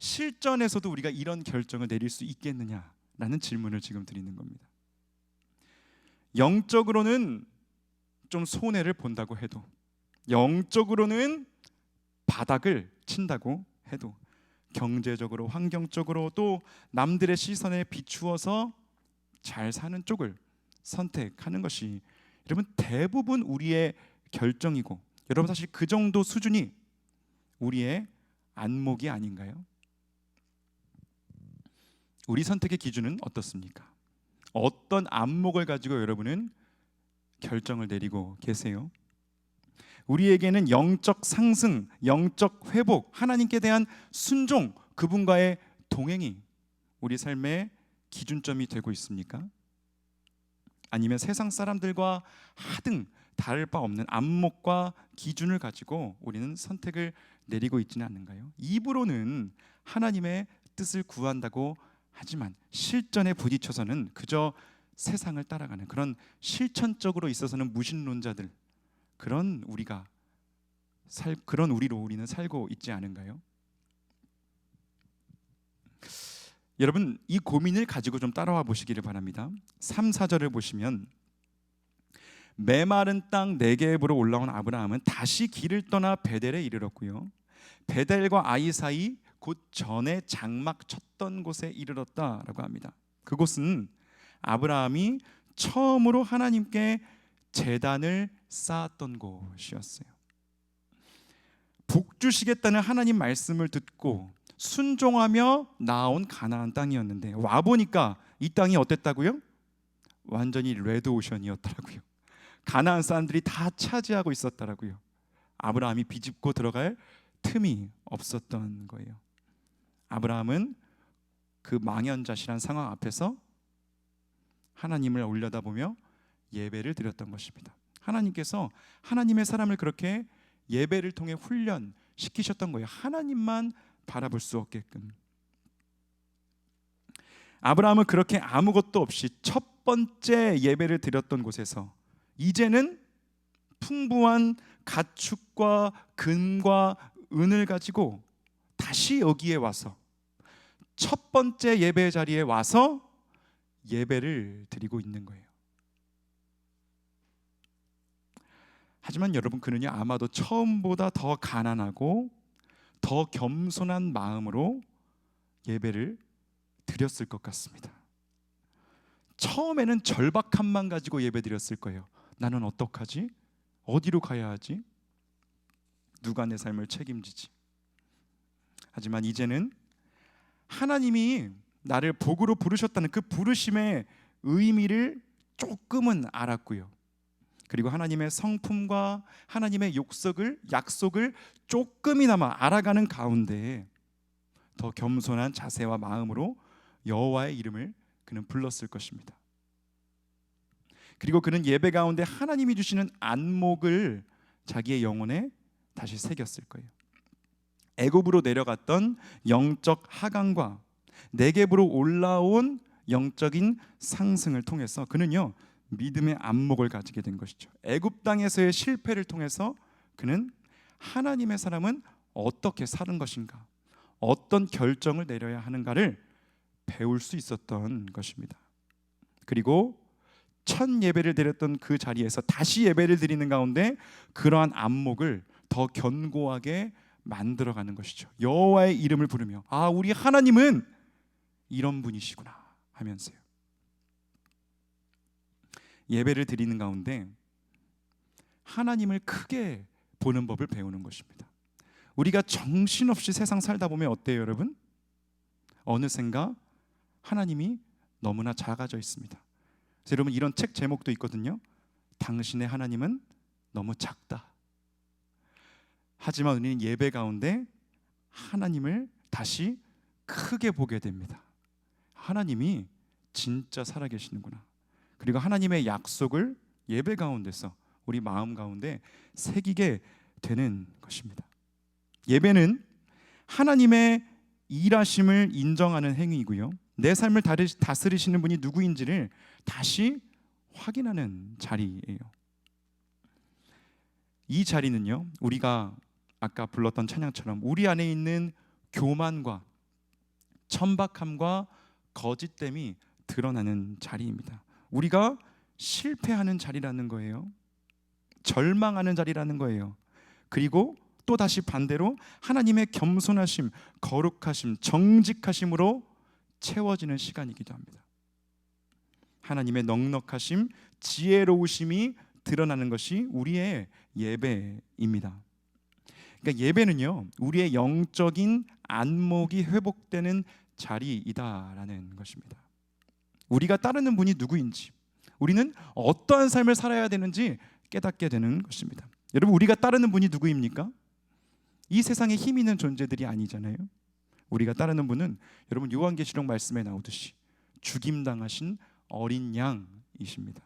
실전에서도 우리가 이런 결정을 내릴 수 있겠느냐라는 질문을 지금 드리는 겁니다. 영적으로는 좀 손해를 본다고 해도, 영적으로는 바닥을 친다고 해도, 경제적으로, 환경적으로 또 남들의 시선에 비추어서 잘 사는 쪽을 선택하는 것이 여러분 대부분 우리의 결정이고, 여러분 사실 그 정도 수준이 우리의 안목이 아닌가요? 우리 선택의 기준은 어떻습니까? 어떤 안목을 가지고 여러분은 결정을 내리고 계세요? 우리에게는 영적 상승, 영적 회복, 하나님께 대한 순종, 그분과의 동행이 우리 삶의 기준점이 되고 있습니까? 아니면 세상 사람들과 하등 다를 바 없는 안목과 기준을 가지고 우리는 선택을 내리고 있지는 않는가요? 입으로는 하나님의 뜻을 구한다고 하지만 실전에 부딪혀서는 그저 세상을 따라가는 그런 실천적으로 있어서는 무신론자들, 그런 우리로 우리는 살고 있지 않은가요? 여러분 이 고민을 가지고 좀 따라와 보시기를 바랍니다. 3, 4절을 보시면 메마른 땅 네겝으로 올라온 아브라함은 다시 길을 떠나 베델에 이르렀고요. 베델과 아이 사이 곧 전에 장막 쳤던 곳에 이르렀다라고 합니다. 그곳은 아브라함이 처음으로 하나님께 제단을 쌓았던 곳이었어요. 복 주시겠다는 하나님 말씀을 듣고 순종하며 나온 가나안 땅이었는데 와 보니까 이 땅이 어땠다고요? 완전히 레드오션이었더라고요. 가나안 사람들이 다 차지하고 있었더라고요. 아브라함이 비집고 들어갈 틈이 없었던 거예요. 아브라함은 그 망연자실한 상황 앞에서 하나님을 올려다보며 예배를 드렸던 것입니다. 하나님께서 하나님의 사람을 그렇게 예배를 통해 훈련시키셨던 거예요. 하나님만 바라볼 수 없게끔. 아브라함은 그렇게 아무것도 없이 첫 번째 예배를 드렸던 곳에서 이제는 풍부한 가축과 금과 은을 가지고 다시 여기에 와서 첫 번째 예배 자리에 와서 예배를 드리고 있는 거예요. 하지만 여러분 그는요 아마도 처음보다 더 가난하고 더 겸손한 마음으로 예배를 드렸을 것 같습니다. 처음에는 절박함만 가지고 예배 드렸을 거예요. 나는 어떡하지? 어디로 가야 하지? 누가 내 삶을 책임지지? 하지만 이제는 하나님이 나를 복으로 부르셨다는 그 부르심의 의미를 조금은 알았고요. 그리고 하나님의 성품과 하나님의 약속을 조금이나마 알아가는 가운데 더 겸손한 자세와 마음으로 여호와의 이름을 그는 불렀을 것입니다. 그리고 그는 예배 가운데 하나님이 주시는 안목을 자기의 영혼에 다시 새겼을 거예요. 애굽으로 내려갔던 영적 하강과 네겝으로 올라온 영적인 상승을 통해서 그는요 믿음의 안목을 가지게 된 것이죠. 애굽 땅에서의 실패를 통해서 그는 하나님의 사람은 어떻게 사는 것인가, 어떤 결정을 내려야 하는가를 배울 수 있었던 것입니다. 그리고 첫 예배를 드렸던 그 자리에서 다시 예배를 드리는 가운데 그러한 안목을 더 견고하게 만들어가는 것이죠. 여호와의 이름을 부르며 아 우리 하나님은 이런 분이시구나 하면서요. 예배를 드리는 가운데 하나님을 크게 보는 법을 배우는 것입니다. 우리가 정신없이 세상 살다 보면 어때요 여러분? 어느샌가 하나님이 너무나 작아져 있습니다. 그래서 여러분 이런 책 제목도 있거든요. 당신의 하나님은 너무 작다. 하지만 우리는 예배 가운데 하나님을 다시 크게 보게 됩니다. 하나님이 진짜 살아계시는구나. 그리고 하나님의 약속을 예배 가운데서 우리 마음 가운데 새기게 되는 것입니다. 예배는 하나님의 일하심을 인정하는 행위이고요. 내 삶을 다스리시는 분이 누구인지를 다시 확인하는 자리예요. 이 자리는요, 우리가 아까 불렀던 찬양처럼 우리 안에 있는 교만과 천박함과 거짓됨이 드러나는 자리입니다. 우리가 실패하는 자리라는 거예요. 절망하는 자리라는 거예요. 그리고 또 다시 반대로 하나님의 겸손하심, 거룩하심, 정직하심으로 채워지는 시간이기도 합니다. 하나님의 넉넉하심, 지혜로우심이 드러나는 것이 우리의 예배입니다. 그러니까 예배는요, 우리의 영적인 안목이 회복되는 자리이다라는 것입니다. 우리가 따르는 분이 누구인지, 우리는 어떠한 삶을 살아야 되는지 깨닫게 되는 것입니다. 여러분, 우리가 따르는 분이 누구입니까? 이 세상에 힘 있는 존재들이 아니잖아요. 우리가 따르는 분은 여러분 요한계시록 말씀에 나오듯이 죽임당하신 어린 양이십니다.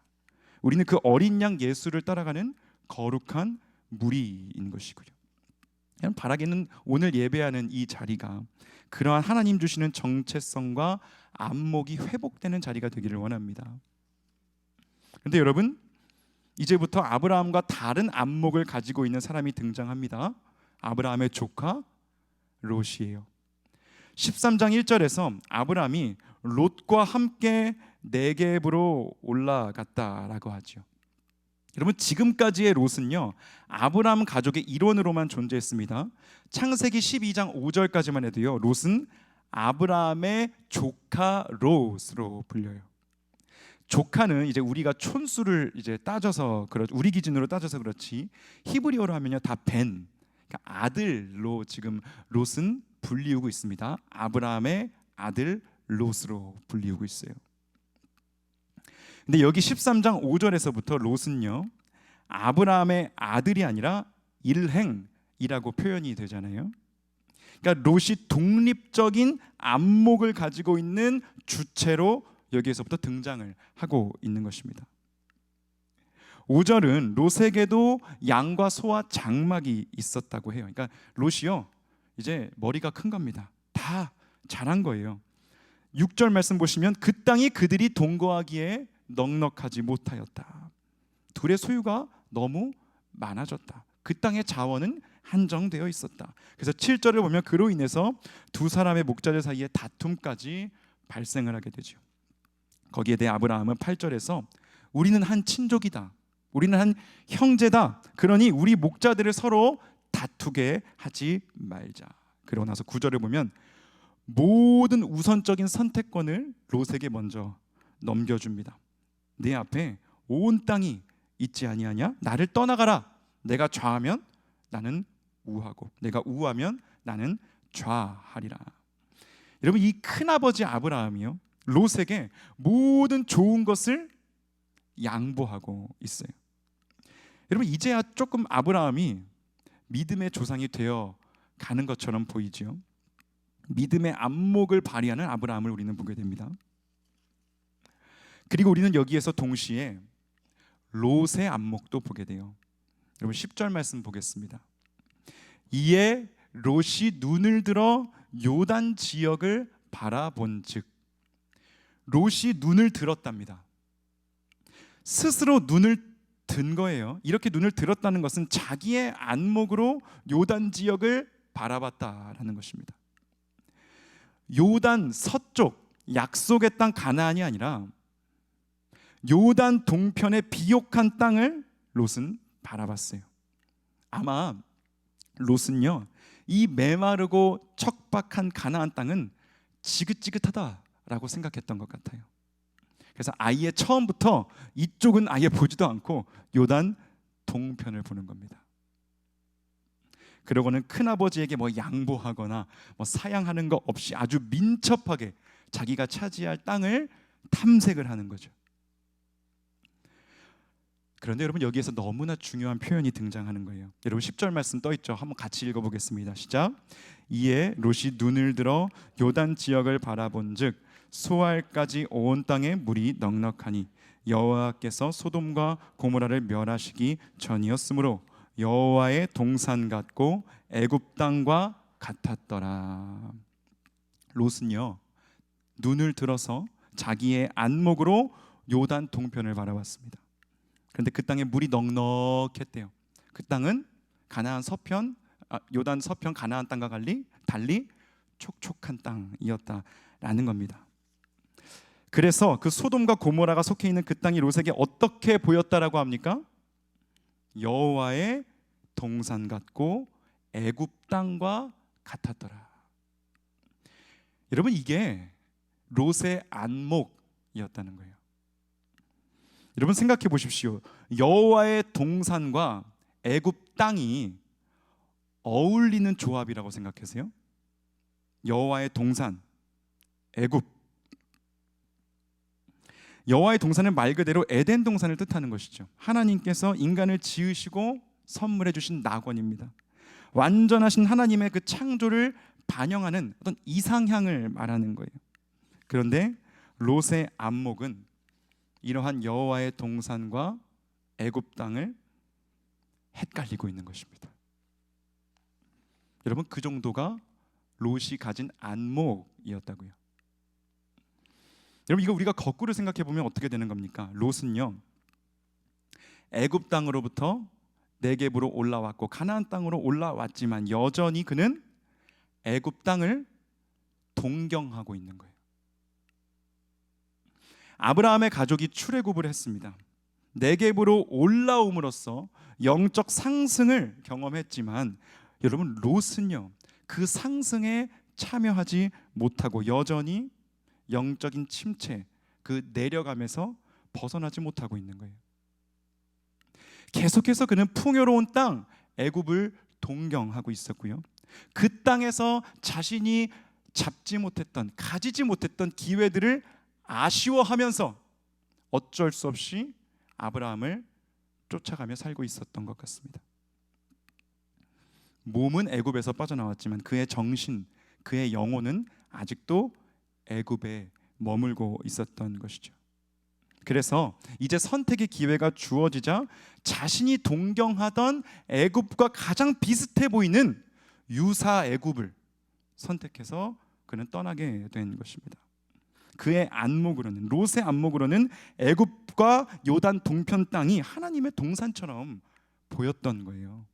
우리는 그 어린 양 예수를 따라가는 거룩한 무리인 것이고요. 바라기는 오늘 예배하는 이 자리가 그러한 하나님 주시는 정체성과 안목이 회복되는 자리가 되기를 원합니다. 그런데 여러분, 이제부터 아브라함과 다른 안목을 가지고 있는 사람이 등장합니다. 아브라함의 조카 롯이에요. 13장 1절에서 아브라함이 롯과 함께 네겝으로 올라갔다라고 하죠. 여러분, 지금까지의 롯은요, 아브라함 가족의 일원으로만 존재했습니다. 창세기 12장 5절까지만 해도요, 롯은 아브라함의 조카 롯으로 불려요. 조카는 이제 우리가 촌수를 이제 따져서 우리 기준으로 따져서 그렇지, 히브리어로 하면요 다 벤, 그러니까 아들로 지금 롯은 불리우고 있습니다. 아브라함의 아들 롯으로 불리우고 있어요. 근데 여기 13장 5절에서부터 롯은요, 아브라함의 아들이 아니라 일행이라고 표현이 되잖아요. 그러니까 롯이 독립적인 안목을 가지고 있는 주체로 여기에서부터 등장을 하고 있는 것입니다. 5절은 롯에게도 양과 소와 장막이 있었다고 해요. 그러니까 롯이요, 이제 머리가 큰 겁니다. 다 자란 거예요. 6절 말씀 보시면 그 땅이 그들이 동거하기에 넉넉하지 못하였다. 둘의 소유가 너무 많아졌다. 그 땅의 자원은 한정되어 있었다. 그래서 7절을 보면 그로 인해서 두 사람의 목자들 사이에 다툼까지 발생을 하게 되죠. 거기에 대해 아브라함은 8절에서 우리는 한 친족이다, 우리는 한 형제다, 그러니 우리 목자들을 서로 다투게 하지 말자. 그러고 나서 9절을 보면 모든 우선적인 선택권을 롯에게 먼저 넘겨줍니다. 내 앞에 온 땅이 있지 아니하냐? 나를 떠나가라. 내가 좌하면 나는 우하고 내가 우하면 나는 좌하리라. 여러분, 이 큰아버지 아브라함이요, 롯에게 모든 좋은 것을 양보하고 있어요. 여러분, 이제야 조금 아브라함이 믿음의 조상이 되어 가는 것처럼 보이죠. 믿음의 안목을 발휘하는 아브라함을 우리는 보게 됩니다. 그리고 우리는 여기에서 동시에 롯의 안목도 보게 돼요. 여러분, 10절 말씀 보겠습니다. 이에 롯이 눈을 들어 요단 지역을 바라본즉, 롯이 눈을 들었답니다. 스스로 눈을 든 거예요. 이렇게 눈을 들었다는 것은 자기의 안목으로 요단 지역을 바라봤다라는 것입니다. 요단 서쪽 약속의 땅 가나안이 아니라 요단 동편의 비옥한 땅을 롯은 바라봤어요. 아마 롯은요, 이 메마르고 척박한 가나안 땅은 지긋지긋하다라고 생각했던 것 같아요. 그래서 아예 처음부터 이쪽은 아예 보지도 않고 요단 동편을 보는 겁니다. 그러고는 큰아버지에게 뭐 양보하거나 뭐 사양하는 거 없이 아주 민첩하게 자기가 차지할 땅을 탐색을 하는 거죠. 그런데 여러분, 여기에서 너무나 중요한 표현이 등장하는 거예요. 여러분, 10절 말씀 떠 있죠. 한번 같이 읽어보겠습니다. 시작. 이에 롯이 눈을 들어 요단 지역을 바라본즉 소알까지 온 땅에 물이 넉넉하니 여호와께서 소돔과 고모라를 멸하시기 전이었으므로 여호와의 동산 같고 애굽 땅과 같았더라. 롯은요 눈을 들어서 자기의 안목으로 요단 동편을 바라봤습니다. 그런데 그 땅에 물이 넉넉했대요. 그 땅은 가나안 서편, 요단 서편 가나안 땅과 달리 촉촉한 땅이었다라는 겁니다. 그래서 그 소돔과 고모라가 속해 있는 그 땅이 롯에게 어떻게 보였다라고 합니까? 여호와의 동산 같고 애굽 땅과 같았더라. 여러분, 이게 롯의 안목이었다는 거예요. 여러분 생각해 보십시오. 여호와의 동산과 애굽 땅이 어울리는 조합이라고 생각하세요? 여호와의 동산, 애굽. 여호와의 동산은 말 그대로 에덴 동산을 뜻하는 것이죠. 하나님께서 인간을 지으시고 선물해 주신 낙원입니다. 완전하신 하나님의 그 창조를 반영하는 어떤 이상향을 말하는 거예요. 그런데 롯의 안목은 이러한 여호와의 동산과 애굽 땅을 헷갈리고 있는 것입니다. 여러분, 그 정도가 롯이 가진 안목이었다고요. 여러분, 이거 우리가 거꾸로 생각해 보면 어떻게 되는 겁니까? 롯은요 애굽 땅으로부터 네겝으로 올라왔고 가나안 땅으로 올라왔지만 여전히 그는 애굽 땅을 동경하고 있는 거예요. 아브라함의 가족이 출애굽을 했습니다. 네겝으로 올라옴으로써 영적 상승을 경험했지만 여러분, 롯은요 그 상승에 참여하지 못하고 여전히 영적인 침체, 그 내려감에서 벗어나지 못하고 있는 거예요. 계속해서 그는 풍요로운 땅 애굽을 동경하고 있었고요. 그 땅에서 자신이 잡지 못했던, 가지지 못했던 기회들을 아쉬워하면서 어쩔 수 없이 아브라함을 쫓아가며 살고 있었던 것 같습니다. 몸은 애굽에서 빠져나왔지만 그의 정신, 그의 영혼은 아직도 애굽에 머물고 있었던 것이죠. 그래서 이제 선택의 기회가 주어지자 자신이 동경하던 애굽과 가장 비슷해 보이는 유사 애굽을 선택해서 그는 떠나게 된 것입니다. 그의 안목으로는, 롯의 안목으로는 애굽과 요단 동편 땅이 하나님의 동산처럼 보였던 거예요.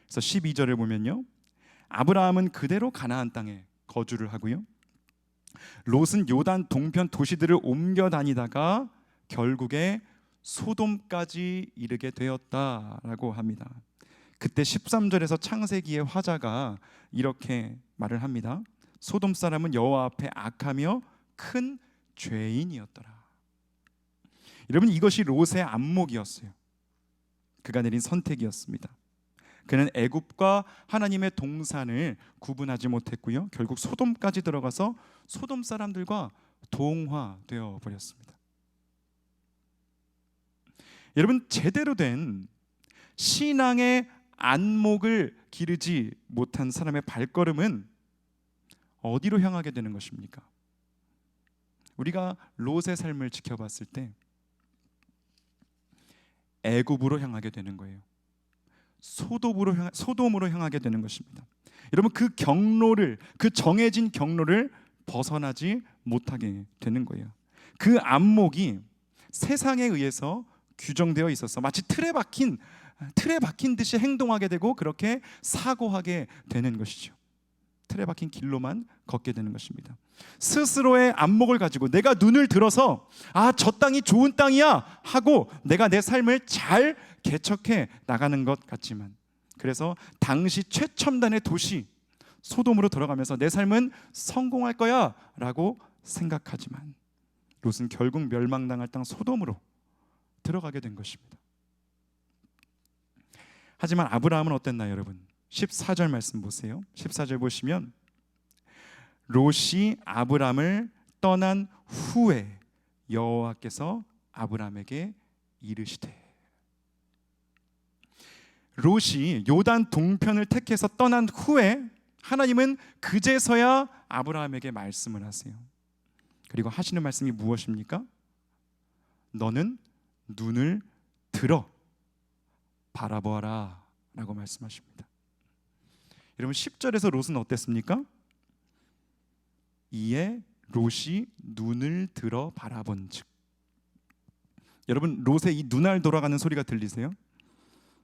그래서 12절을 보면요, 아브라함은 그대로 가나안 땅에 거주를 하고요, 롯은 요단 동편 도시들을 옮겨 다니다가 결국에 소돔까지 이르게 되었다라고 합니다. 그때 13절에서 창세기의 화자가 이렇게 말을 합니다. 소돔 사람은 여호와 앞에 악하며 큰 죄인이었더라. 여러분, 이것이 롯의 안목이었어요. 그가 내린 선택이었습니다. 그는 애굽과 하나님의 동산을 구분하지 못했고요, 결국 소돔까지 들어가서 소돔 사람들과 동화되어 버렸습니다. 여러분, 제대로 된 신앙의 안목을 기르지 못한 사람의 발걸음은 어디로 향하게 되는 것입니까? 우리가 롯의 삶을 지켜봤을 때 애굽으로 향하게 되는 거예요. 소돔으로 향하게 되는 것입니다. 여러분, 그 경로를, 그 정해진 경로를 벗어나지 못하게 되는 거예요. 그 안목이 세상에 의해서 규정되어 있어서 마치 틀에 박힌 듯이 행동하게 되고 그렇게 사고하게 되는 것이죠. 틀에 박힌 길로만 걷게 되는 것입니다. 스스로의 안목을 가지고 내가 눈을 들어서 저 땅이 좋은 땅이야 하고 내가 내 삶을 잘 개척해 나가는 것 같지만, 그래서 당시 최첨단의 도시 소돔으로 들어가면서 내 삶은 성공할 거야 라고 생각하지만 롯은 결국 멸망당할 땅 소돔으로 들어가게 된 것입니다. 하지만 아브라함은 어땠나요, 여러분? 14절 말씀 보세요. 14절 보시면 롯이 아브라함을 떠난 후에 여호와께서 아브라함에게 이르시되, 롯이 요단 동편을 택해서 떠난 후에 하나님은 그제서야 아브라함에게 말씀을 하세요. 그리고 하시는 말씀이 무엇입니까? 너는 눈을 들어 바라보아라 라고 말씀하십니다. 여러분 10절에서 롯은 어땠습니까? 이에 롯이 눈을 들어 바라본즉. 여러분 롯의 이 눈알 돌아가는 소리가 들리세요?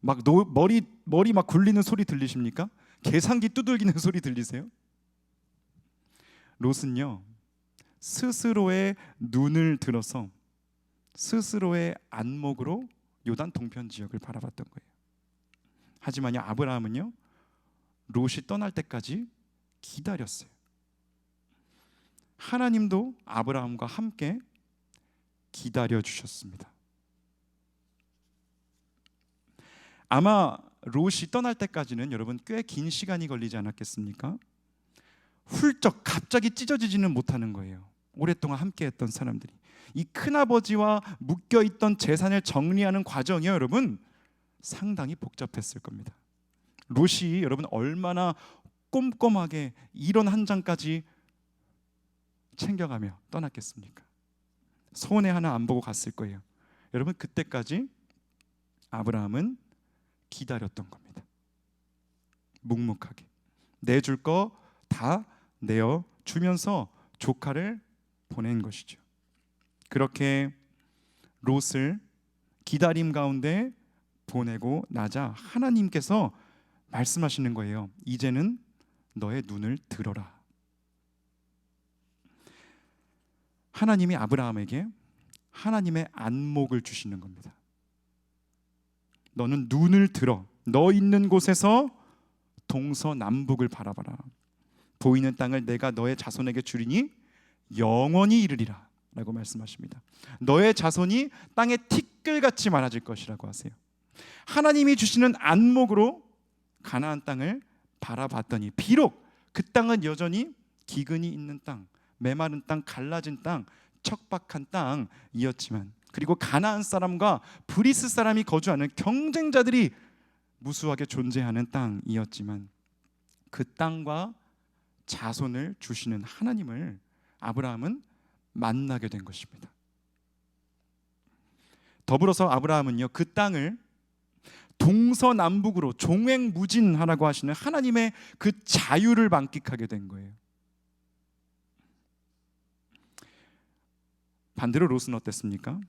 막 머리 막 굴리는 소리 들리십니까? 계산기 두들기는 소리 들리세요? 롯은요 스스로의 눈을 들어서 스스로의 안목으로 요단 동편 지역을 바라봤던 거예요. 하지만요 아브라함은요 롯이 떠날 때까지 기다렸어요. 하나님도 아브라함과 함께 기다려 주셨습니다. 아마 롯이 떠날 때까지는 여러분 꽤 긴 시간이 걸리지 않았겠습니까? 훌쩍 갑자기 찢어지지는 못하는 거예요. 오랫동안 함께했던 사람들이 이 큰아버지와 묶여있던 재산을 정리하는 과정이요 여러분 상당히 복잡했을 겁니다. 롯이 여러분 얼마나 꼼꼼하게 이론 한 장까지 챙겨가며 떠났겠습니까? 손해 하나 안 보고 갔을 거예요. 여러분 그때까지 아브라함은 기다렸던 겁니다. 묵묵하게 내줄 거 다 내어 주면서 조카를 보낸 것이죠. 그렇게 롯을 기다림 가운데 보내고 나자 하나님께서 말씀하시는 거예요. 이제는 너의 눈을 들어라. 하나님이 아브라함에게 하나님의 안목을 주시는 겁니다. 너는 눈을 들어 너 있는 곳에서 동서남북을 바라봐라. 보이는 땅을 내가 너의 자손에게 주리니 영원히 이르리라 라고 말씀하십니다. 너의 자손이 땅에 티끌같이 많아질 것이라고 하세요. 하나님이 주시는 안목으로 가나안 땅을 바라봤더니 비록 그 땅은 여전히 기근이 있는 땅, 메마른 땅, 갈라진 땅, 척박한 땅이었지만, 그리고 가나안 사람과 브리스 사람이 거주하는 경쟁자들이 무수하게 존재하는 땅이었지만 그 땅과 자손을 주시는 하나님을 아브라함은 만나게 된 것입니다. 더불어서 아브라함은요 그 땅을 동서남북으로 종횡무진하라고 하시는 하나님의 그 자유를 만끽하게 된 거예요. 반대로 롯은 어땠습니까?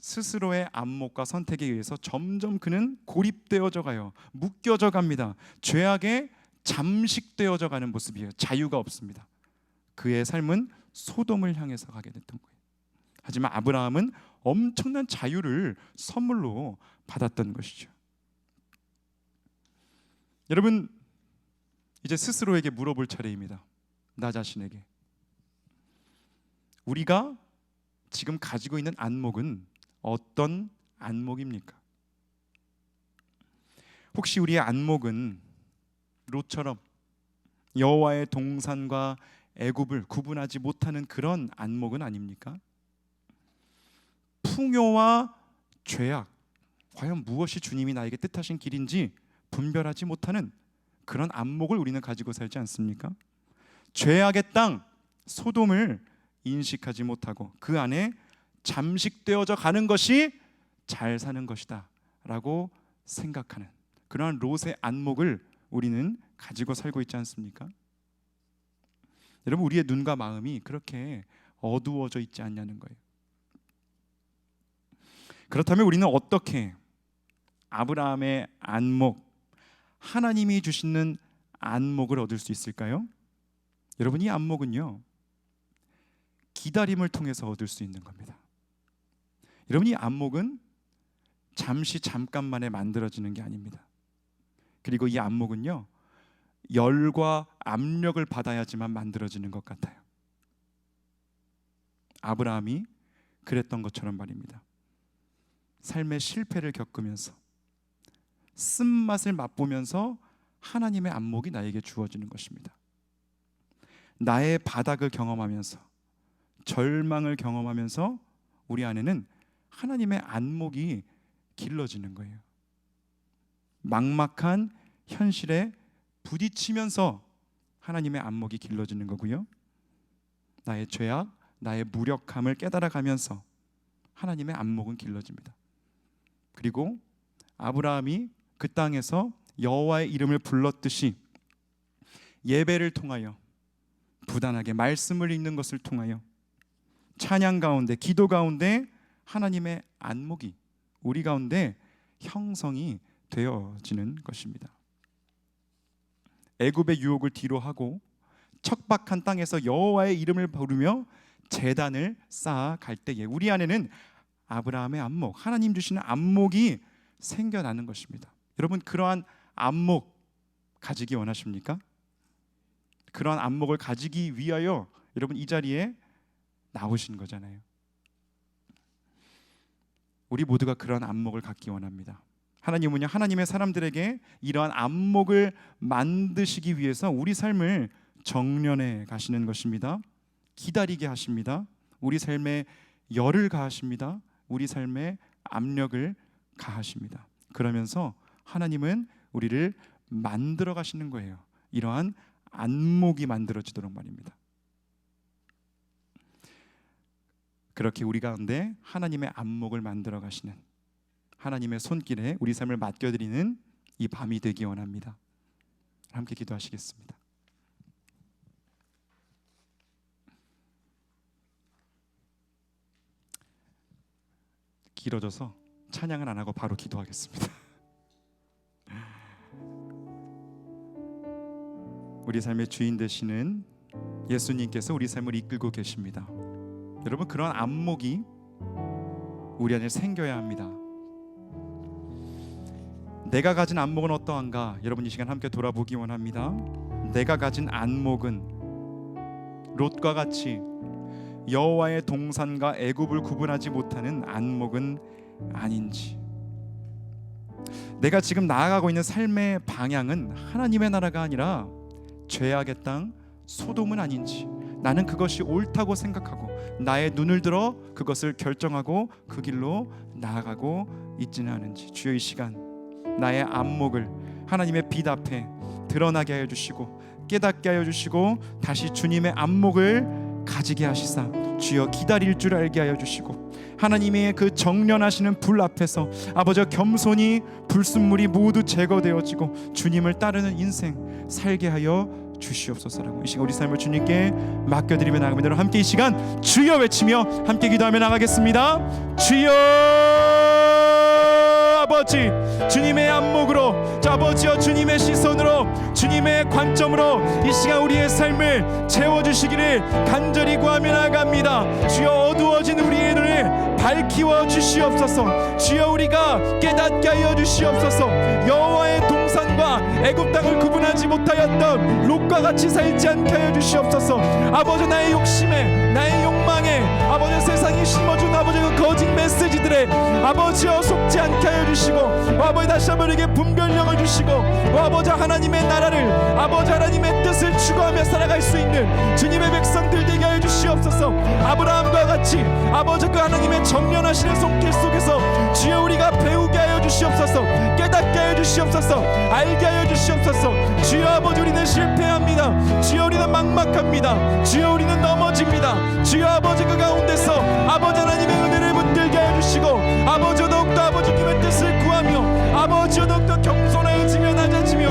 스스로의 안목과 선택에 의해서 점점 그는 고립되어져 가요. 묶여져 갑니다. 죄악에 잠식되어져 가는 모습이에요. 자유가 없습니다. 그의 삶은 소돔을 향해서 가게 됐던 거예요. 하지만 아브라함은 엄청난 자유를 선물로 받았던 것이죠. 여러분 이제 스스로에게 물어볼 차례입니다. 나 자신에게 우리가 지금 가지고 있는 안목은 어떤 안목입니까? 혹시 우리의 안목은 롯처럼 여호와의 동산과 애굽을 구분하지 못하는 그런 안목은 아닙니까? 풍요와 죄악, 과연 무엇이 주님이 나에게 뜻하신 길인지 분별하지 못하는 그런 안목을 우리는 가지고 살지 않습니까? 죄악의 땅 소돔을 인식하지 못하고 그 안에 잠식되어져 가는 것이 잘 사는 것이다 라고 생각하는 그러한 롯의 안목을 우리는 가지고 살고 있지 않습니까? 여러분 우리의 눈과 마음이 그렇게 어두워져 있지 않냐는 거예요. 그렇다면 우리는 어떻게 아브라함의 안목, 하나님이 주시는 안목을 얻을 수 있을까요? 여러분 이 안목은요 기다림을 통해서 얻을 수 있는 겁니다. 여러분 이 안목은 잠깐만에 만들어지는 게 아닙니다. 그리고 이 안목은요 열과 압력을 받아야지만 만들어지는 것 같아요. 아브라함이 그랬던 것처럼 말입니다. 삶의 실패를 겪으면서 쓴맛을 맛보면서 하나님의 안목이 나에게 주어지는 것입니다. 나의 바닥을 경험하면서 절망을 경험하면서 우리 안에는 하나님의 안목이 길러지는 거예요. 막막한 현실에 부딪히면서 하나님의 안목이 길러지는 거고요. 나의 죄악, 나의 무력함을 깨달아가면서 하나님의 안목은 길러집니다. 그리고 아브라함이 그 땅에서 여호와의 이름을 불렀듯이 예배를 통하여, 부단하게 말씀을 읽는 것을 통하여, 찬양 가운데, 기도 가운데 하나님의 안목이 우리 가운데 형성이 되어지는 것입니다. 애굽의 유혹을 뒤로하고 척박한 땅에서 여호와의 이름을 부르며 제단을 쌓아갈 때에 우리 안에는 아브라함의 안목, 하나님 주시는 안목이 생겨나는 것입니다. 여러분, 그러한 안목 가지기 원하십니까? 그러한 안목을 가지기 위하여 여러분 이 자리에 나오신 거잖아요. 우리 모두가 그러한 안목을 갖기 원합니다. 하나님은요, 하나님의 사람들에게 이러한 안목을 만드시기 위해서 우리 삶을 정련해 가시는 것입니다. 기다리게 하십니다. 우리 삶에 열을 가하십니다. 우리 삶에 압력을 가하십니다. 그러면서 하나님은 우리를 만들어 가시는 거예요. 이러한 안목이 만들어지도록 말입니다. 그렇게 우리 가운데 하나님의 안목을 만들어 가시는 하나님의 손길에 우리 삶을 맡겨드리는 이 밤이 되기 원합니다. 함께 기도하시겠습니다. 길어져서 찬양을 안 하고 바로 기도하겠습니다. 우리 삶의 주인 되시는 예수님께서 우리 삶을 이끌고 계십니다. 여러분, 그런 안목이 우리 안에 생겨야 합니다. 내가 가진 안목은 어떠한가? 여러분, 이 시간 함께 돌아보기 원합니다. 내가 가진 안목은 롯과 같이 여호와의 동산과 애굽을 구분하지 못하는 안목은 아닌지, 내가 지금 나아가고 있는 삶의 방향은 하나님의 나라가 아니라 죄악의 땅 소돔은 아닌지, 나는 그것이 옳다고 생각하고 나의 눈을 들어 그것을 결정하고 그 길로 나아가고 있지는 않은지, 주여 이 시간 나의 안목을 하나님의 빛 앞에 드러나게 하여 주시고 깨닫게 하여 주시고 다시 주님의 안목을 가지게 하시사 주여 기다릴 줄 알게 하여 주시고 하나님의 그 정련하시는 불 앞에서 아버지 겸손히 불순물이 모두 제거되어지고 주님을 따르는 인생 살게 하여 주시옵소서라고 이 시간 우리 삶을 주님께 맡겨드리며 나갑니다. 함께 이 시간 주여 외치며 함께 기도하며 나가겠습니다. 주여 아버지, 주님의 안목으로, 아버지여 주님의 시선으로, 주님의 관점으로 이 시간 우리의 삶을 채워주시기를 간절히 구하며 나아갑니다. 주여 어두워진 우리의 눈을 밝히워 주시옵소서. 주여 우리가 깨닫게 하여 주시옵소서. 여호와의 동산과 애굽 땅을 구분하지 못하였던 롯과 같이 살지 않게 하여 주시옵소서. 아버지, 나의 욕심에, 나의 욕망에, 아버지 세상이 심어준 아버지 그 거짓 메시지들에 아버지여 속지 않게 하여 주시고, 아버지 다시 한번 우리에게 분별력을 주시고, 아버지 하나님의 나라를, 아버지 하나님의 뜻을 추구하며 살아갈 수 있는 주님의 백성들 되게 하여 주시옵소서. 아브라함과 같이 아버지 그 하나님의 정련하시는 손길 속에서 주여 우리가 배우게 하여 주시옵소서. 깨닫게 하여 주시옵소서. 알게 하여 주시옵소서. 주여 아버지, 우리는 실패합니다. 주여 우리는 막막합니다. 주여 우리는 넘어집니다. 주여 아버지 그 가운데서 아버지 하나님의 은혜를 붙들게 하여 주시고, 아버지 더욱더 아버지님의 뜻을 구하며 아버지 더욱더 겸손해지며 낮아지며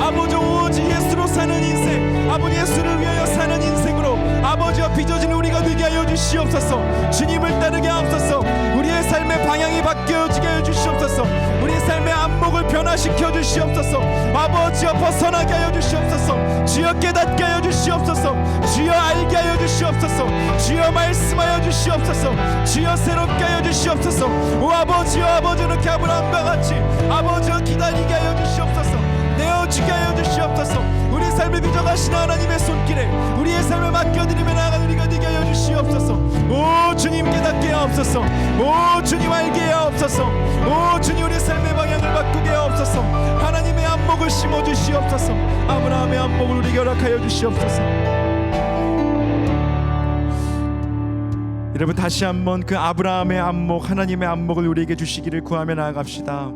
아버지 오직 예수로 사는 인생, 아버지 예수를 위하여 사는 인생으로 아버지와 빚어지는 우리가 되게 하여 주시옵소서. 주님을 따르게 하옵소서. 우리의 삶의 방향이 바뀌어지게 하여 주시옵소서. 우리의 삶의 안목을 변화시켜 주시옵소서. 아버지와 벗어나게 하여 주시옵소서. 주여 깨닫게 하여 주시옵소서. 주여 알게 하여 주시옵소서. 주여 말씀하여 주시옵소서. 주여 새롭게 하여 주시옵소서. 오 아버지여, 아버지 이렇게 아브라함과 같이 아버지여 기다리게 하여 주시옵소서. 내어주게 하여 주시옵소서. 우리 삶을 빚어가신 하나님의 손길에 우리의 삶을 맡겨드리며 나아가는 우리가 되게 하여 주시옵소서. 오 주님 깨닫게 하옵소서. 오 주님 알게 하옵소서. 오 주님 우리 삶의 방향을 바꾸게 하옵소서. 하나님의 안목을 심어주시옵소서. 아브라함의 안목을 우리에게 허락하여 주시옵소서. 여러분 다시 한번 그 아브라함의 안목, 하나님의 안목을 우리에게 주시기를 구하며 나아갑시다.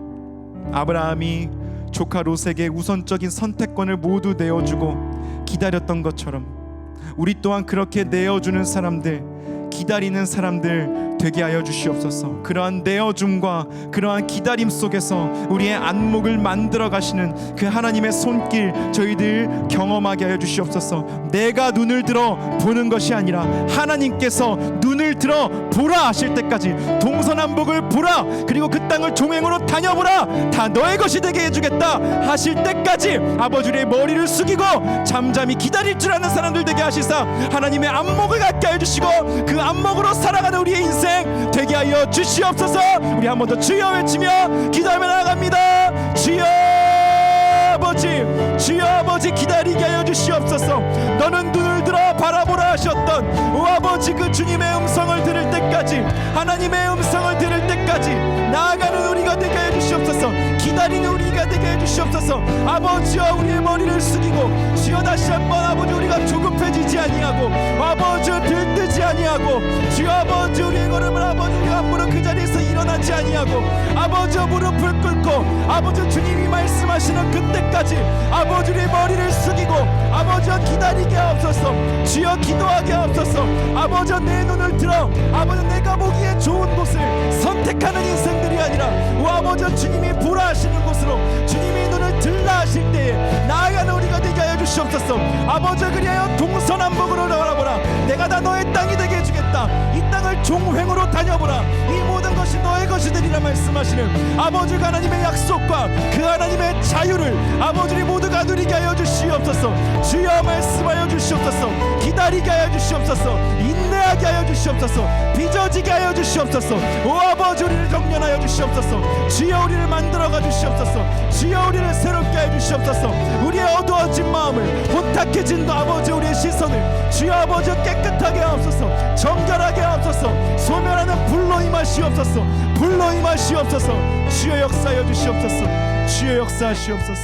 아브라함이 조카 롯에게 우선적인 선택권을 모두 내어주고 기다렸던 것처럼 우리 또한 그렇게 내어주는 사람들, 기다리는 사람들 되게 하여 주시옵소서. 그러한 내어줌과 그러한 기다림 속에서 우리의 안목을 만들어 가시는 그 하나님의 손길 저희들 경험하게 하여 주시옵소서. 내가 눈을 들어 보는 것이 아니라 하나님께서 눈을 들어 보라 하실 때까지 동서남북을 보라, 그리고 그 땅을 종횡으로 다녀보라, 다 너의 것이 되게 해주겠다 하실 때까지 아버지 우리의 머리를 숙이고 잠잠히 기다릴 줄 아는 사람들 되게 하시사 하나님의 안목을 갖게 하여 주시고 그 안목으로 살아가는 우리의 인생 되게 하여 주시옵소서. 우리 한 번 더 주여 외치며 기도하며 나아갑니다. 주여 아버지, 주여 아버지 기다리게 하여 주시옵소서. 너는 눈을 들어 바라보라 하셨던 오 아버지 그 주님의 음성을 들을 때까지, 하나님의 음성을 들을 때까지 나아가는 우리가 되게 하여 주시옵소서. 기다리는 우리가 되게 하여 주시옵소서. 아버지여 우리의 머리를 숙이고 주여 다시 한번 아버지 우리가 조급해지지 아니하고 아버지 들뜨지 아니하고 주여 아버지 우리의 걸음을 아버지 우리가 함부로 그 자리에서 일어나지 아니하고 아버지 무릎을 꿇고 아버지 주님이 말씀하시는 그때까지 아버지 우리의 머리를 숙이고 아버지여 기다리게 하옵소서. 주여 기도하게 하옵소서. 아버지여 내 눈을 들어 아버지 내가 보기에 좋은 곳을 선택하는 인생들이 아니라 오 아버지여 주님이 보라 하시는 곳으로 주님이 눈을 들라 하실 때에 나아가는 우리가 되게 하여 주시옵소서. 아버지 그리하여 동서남북으로 나와보라. 내가 다 너의 땅이 되게 해주겠다. 이 땅을 종횡으로 다녀보라. 이 모든 것이 너의 것이 되리라 말씀하시는 아버지 하나님의 약속과 그 하나님의 자유를 아버지를 모두가 누리게 하여 주시옵소서. 주여 말씀하여 주시옵소서. 기다리게 하여 주시옵소서. 인내하게 하여 주시옵소서. 빚어지게 하여 주시옵소서. 오 아버지 우리를 정련하여 주시옵소서. 주여 우리를 만들어가 주시옵소서. 주여 우리를 새롭게 하여 주시옵소서. 우리의 어두워진 마음을 혼탁해진 아버지 우리의 시선을 주여 아버지 깨끗하게 하옵소서. 정결하게 하옵소서. 소멸하는 불로 임하시옵소서. 불로 임하시옵소서. 주여 역사하여 주시옵소서. 주여 역사하시옵소서.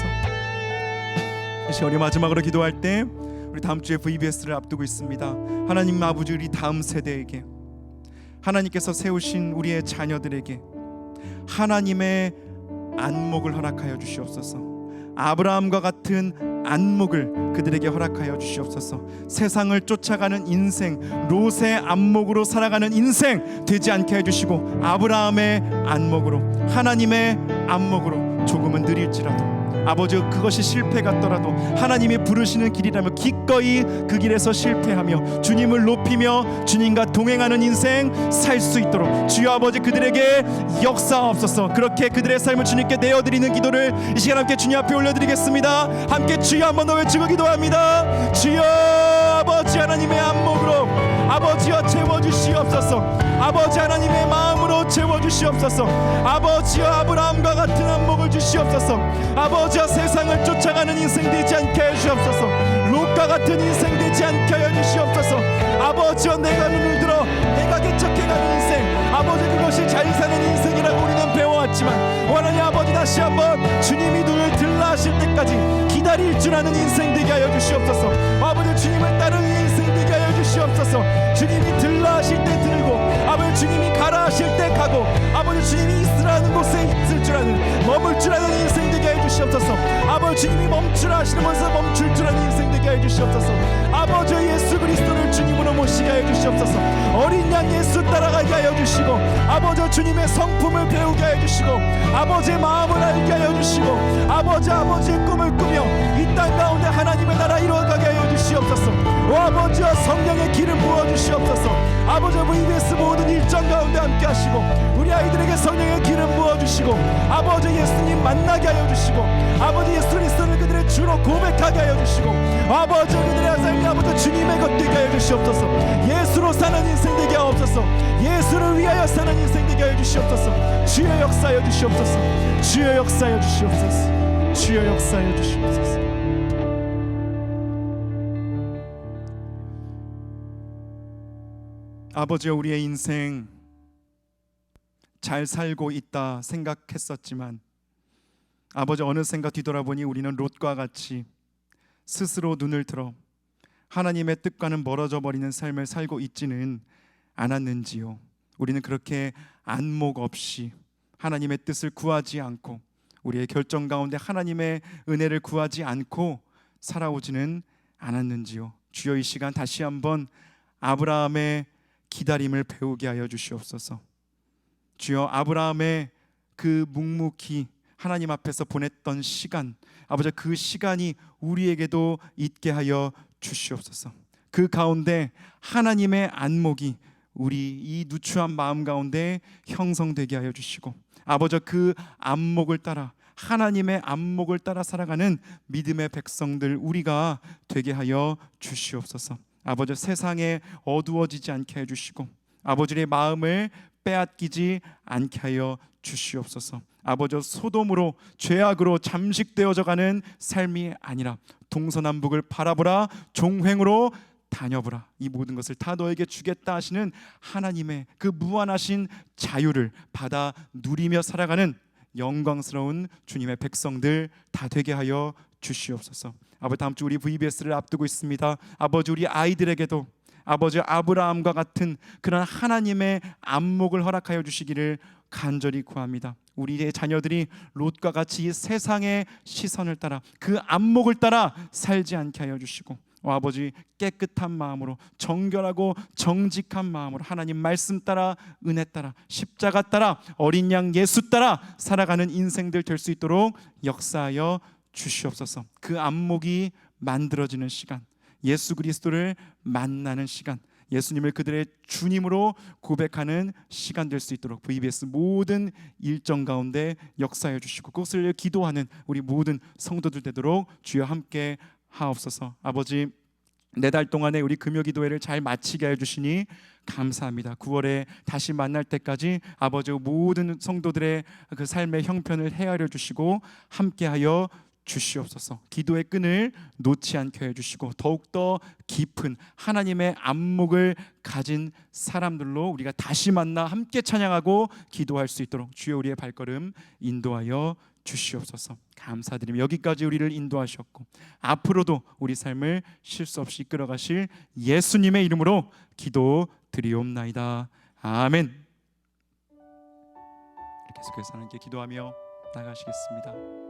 이 시간에 마지막으로 기도할 때 우리 다음 주에 VBS를 앞두고 있습니다. 하나님 아버지 우리 다음 세대에게 하나님께서 세우신 우리의 자녀들에게 하나님의 안목을 허락하여 주시옵소서. 아브라함과 같은 안목을 그들에게 허락하여 주시옵소서. 세상을 쫓아가는 인생, 롯의 안목으로 살아가는 인생 되지 않게 해주시고 아브라함의 안목으로, 하나님의 안목으로 조금은 느릴지라도 아버지 그것이 실패 같더라도 하나님이 부르시는 길이라며 기꺼이 그 길에서 실패하며 주님을 높이며 주님과 동행하는 인생 살 수 있도록 주여 아버지 그들에게 역사하옵소서. 그렇게 그들의 삶을 주님께 내어드리는 기도를 이 시간 함께 주님 앞에 올려드리겠습니다. 함께 주여 한번 더 외치고 기도합니다. 주여 아버지 하나님의 안목으로 아버지여 채워주시옵소서. 아버지 하나님의 마음으로 채워주시옵소서. 아버지여 아브라함과 같은 안목을 주시옵소서. 아버지여 세상을 쫓아가는 인생 되지 않게 해주시옵소서. 롯과 같은 인생 되지 않게 해주시옵소서. 아버지여 내가 눈을 들어 내가 개척해가는 인생 아버지 그것이 잘 사는 인생이라고 우리는 배워왔지만 하나님 아버지 다시 한번 주님이 눈을 들라 하실 때까지 기다릴 줄 아는 인생 되게 하여 주시옵소서. 아버지 주님을 따르는 인생 되게 하여 주시옵소서. 주님이 들라 하실 때 들고 아버지 주님이 가라 하실 때 가고 아버지 주님이 있으라는 곳에 있을 줄 아는 머물 줄 아는 인생 되게 하여 주시옵소서. 아버지 주님이 멈추라 하시는 곳에서 멈출 줄 아는 인생 되게 하여 주시옵소서. 아버지 예수 그리스도를 주님으로 모시게 하여 주시옵소서. 어린 양 예수 따라가게 하여 주시고 아버지 주님의 성품을 배우게 하여 주시고 아버지의 마음을 알게 하여 주시고 아버지의 꿈을 꾸며 이 땅 가운데 하나님의 나라 이루어가게 하여 주시옵소서. 오 아버지여 성령의 기름 부어주시옵소서. 아버지 VBS 모든 일정 가운데 함께 하시고 우리 아이들에게 성령의 기름 부어주시고 아버지 예수님 만나게 하여 주시고 아버지 예수 그리스도를 그들의 주로 고백하게 하여 주시고 아버지 그들의 삶이 아버지 주님의 것 되게 하여 주시옵소서. 예수로 사는 인생 되게 하옵소서. 예수를 위하여 사는 인생 되게 하여 주시옵소서. 주여 역사하여 주시옵소서. 주여 역사하여 주시옵소서. 주여 역사하여 주시옵소서. 아버지여 우리의 인생 잘 살고 있다 생각했었지만 아버지 어느샌가 뒤돌아보니 우리는 롯과 같이 스스로 눈을 들어 하나님의 뜻과는 멀어져 버리는 삶을 살고 있지는 않았는지요. 우리는 그렇게 안목 없이 하나님의 뜻을 구하지 않고 우리의 결정 가운데 하나님의 은혜를 구하지 않고 살아오지는 않았는지요. 주여 이 시간 다시 한번 아브라함의 기다림을 배우게 하여 주시옵소서. 주여, 아브라함의 그 묵묵히 하나님 앞에서 보냈던 시간, 아버지 그 시간이 우리에게도 있게 하여 주시옵소서. 그 가운데 하나님의 안목이 우리 이 누추한 마음 가운데 형성되게 하여 주시고, 아버지 그 안목을 따라, 하나님의 안목을 따라 살아가는 믿음의 백성들 우리가 되게 하여 주시옵소서. 아버지, 세상에 어두워지지 않게 해주시고 아버지의 마음을 빼앗기지 않게 하여 주시옵소서. 아버지, 소돔으로 죄악으로 잠식되어져 가는 삶이 아니라 동서남북을 바라보라, 종횡으로 다녀보라, 이 모든 것을 다 너에게 주겠다 하시는 하나님의 그 무한하신 자유를 받아 누리며 살아가는 영광스러운 주님의 백성들 다 되게 하여 주시옵소서. 아버지, 다음 주 우리 VBS를 앞두고 있습니다. 아버지, 우리 아이들에게도 아버지 아브라함과 같은 그런 하나님의 안목을 허락하여 주시기를 간절히 구합니다. 우리의 자녀들이 롯과 같이 이 세상의 시선을 따라 그 안목을 따라 살지 않게 하여 주시고, 아버지 깨끗한 마음으로, 정결하고 정직한 마음으로 하나님 말씀 따라, 은혜 따라, 십자가 따라, 어린 양 예수 따라 살아가는 인생들 될 수 있도록 역사하여 주시옵소서. 그 안목이 만들어지는 시간, 예수 그리스도를 만나는 시간, 예수님을 그들의 주님으로 고백하는 시간 될 수 있도록 VBS 모든 일정 가운데 역사해 주시고 그것을 기도하는 우리 모든 성도들 되도록 주여 함께 하옵소서. 아버지, 4달 동안에 우리 금요기도회를 잘 마치게 해주시니 감사합니다. 9월에 다시 만날 때까지 아버지 모든 성도들의 그 삶의 형편을 헤아려 주시고 함께하여 주시옵소서. 기도의 끈을 놓지 않게 해주시고 더욱더 깊은 하나님의 안목을 가진 사람들로 우리가 다시 만나 함께 찬양하고 기도할 수 있도록 주여 우리의 발걸음 인도하여 주시옵소서. 감사드리며 여기까지 우리를 인도하셨고 앞으로도 우리 삶을 실수 없이 이끌어 가실 예수님의 이름으로 기도드리옵나이다. 아멘. 계속해서 하나님께 기도하며 나가시겠습니다.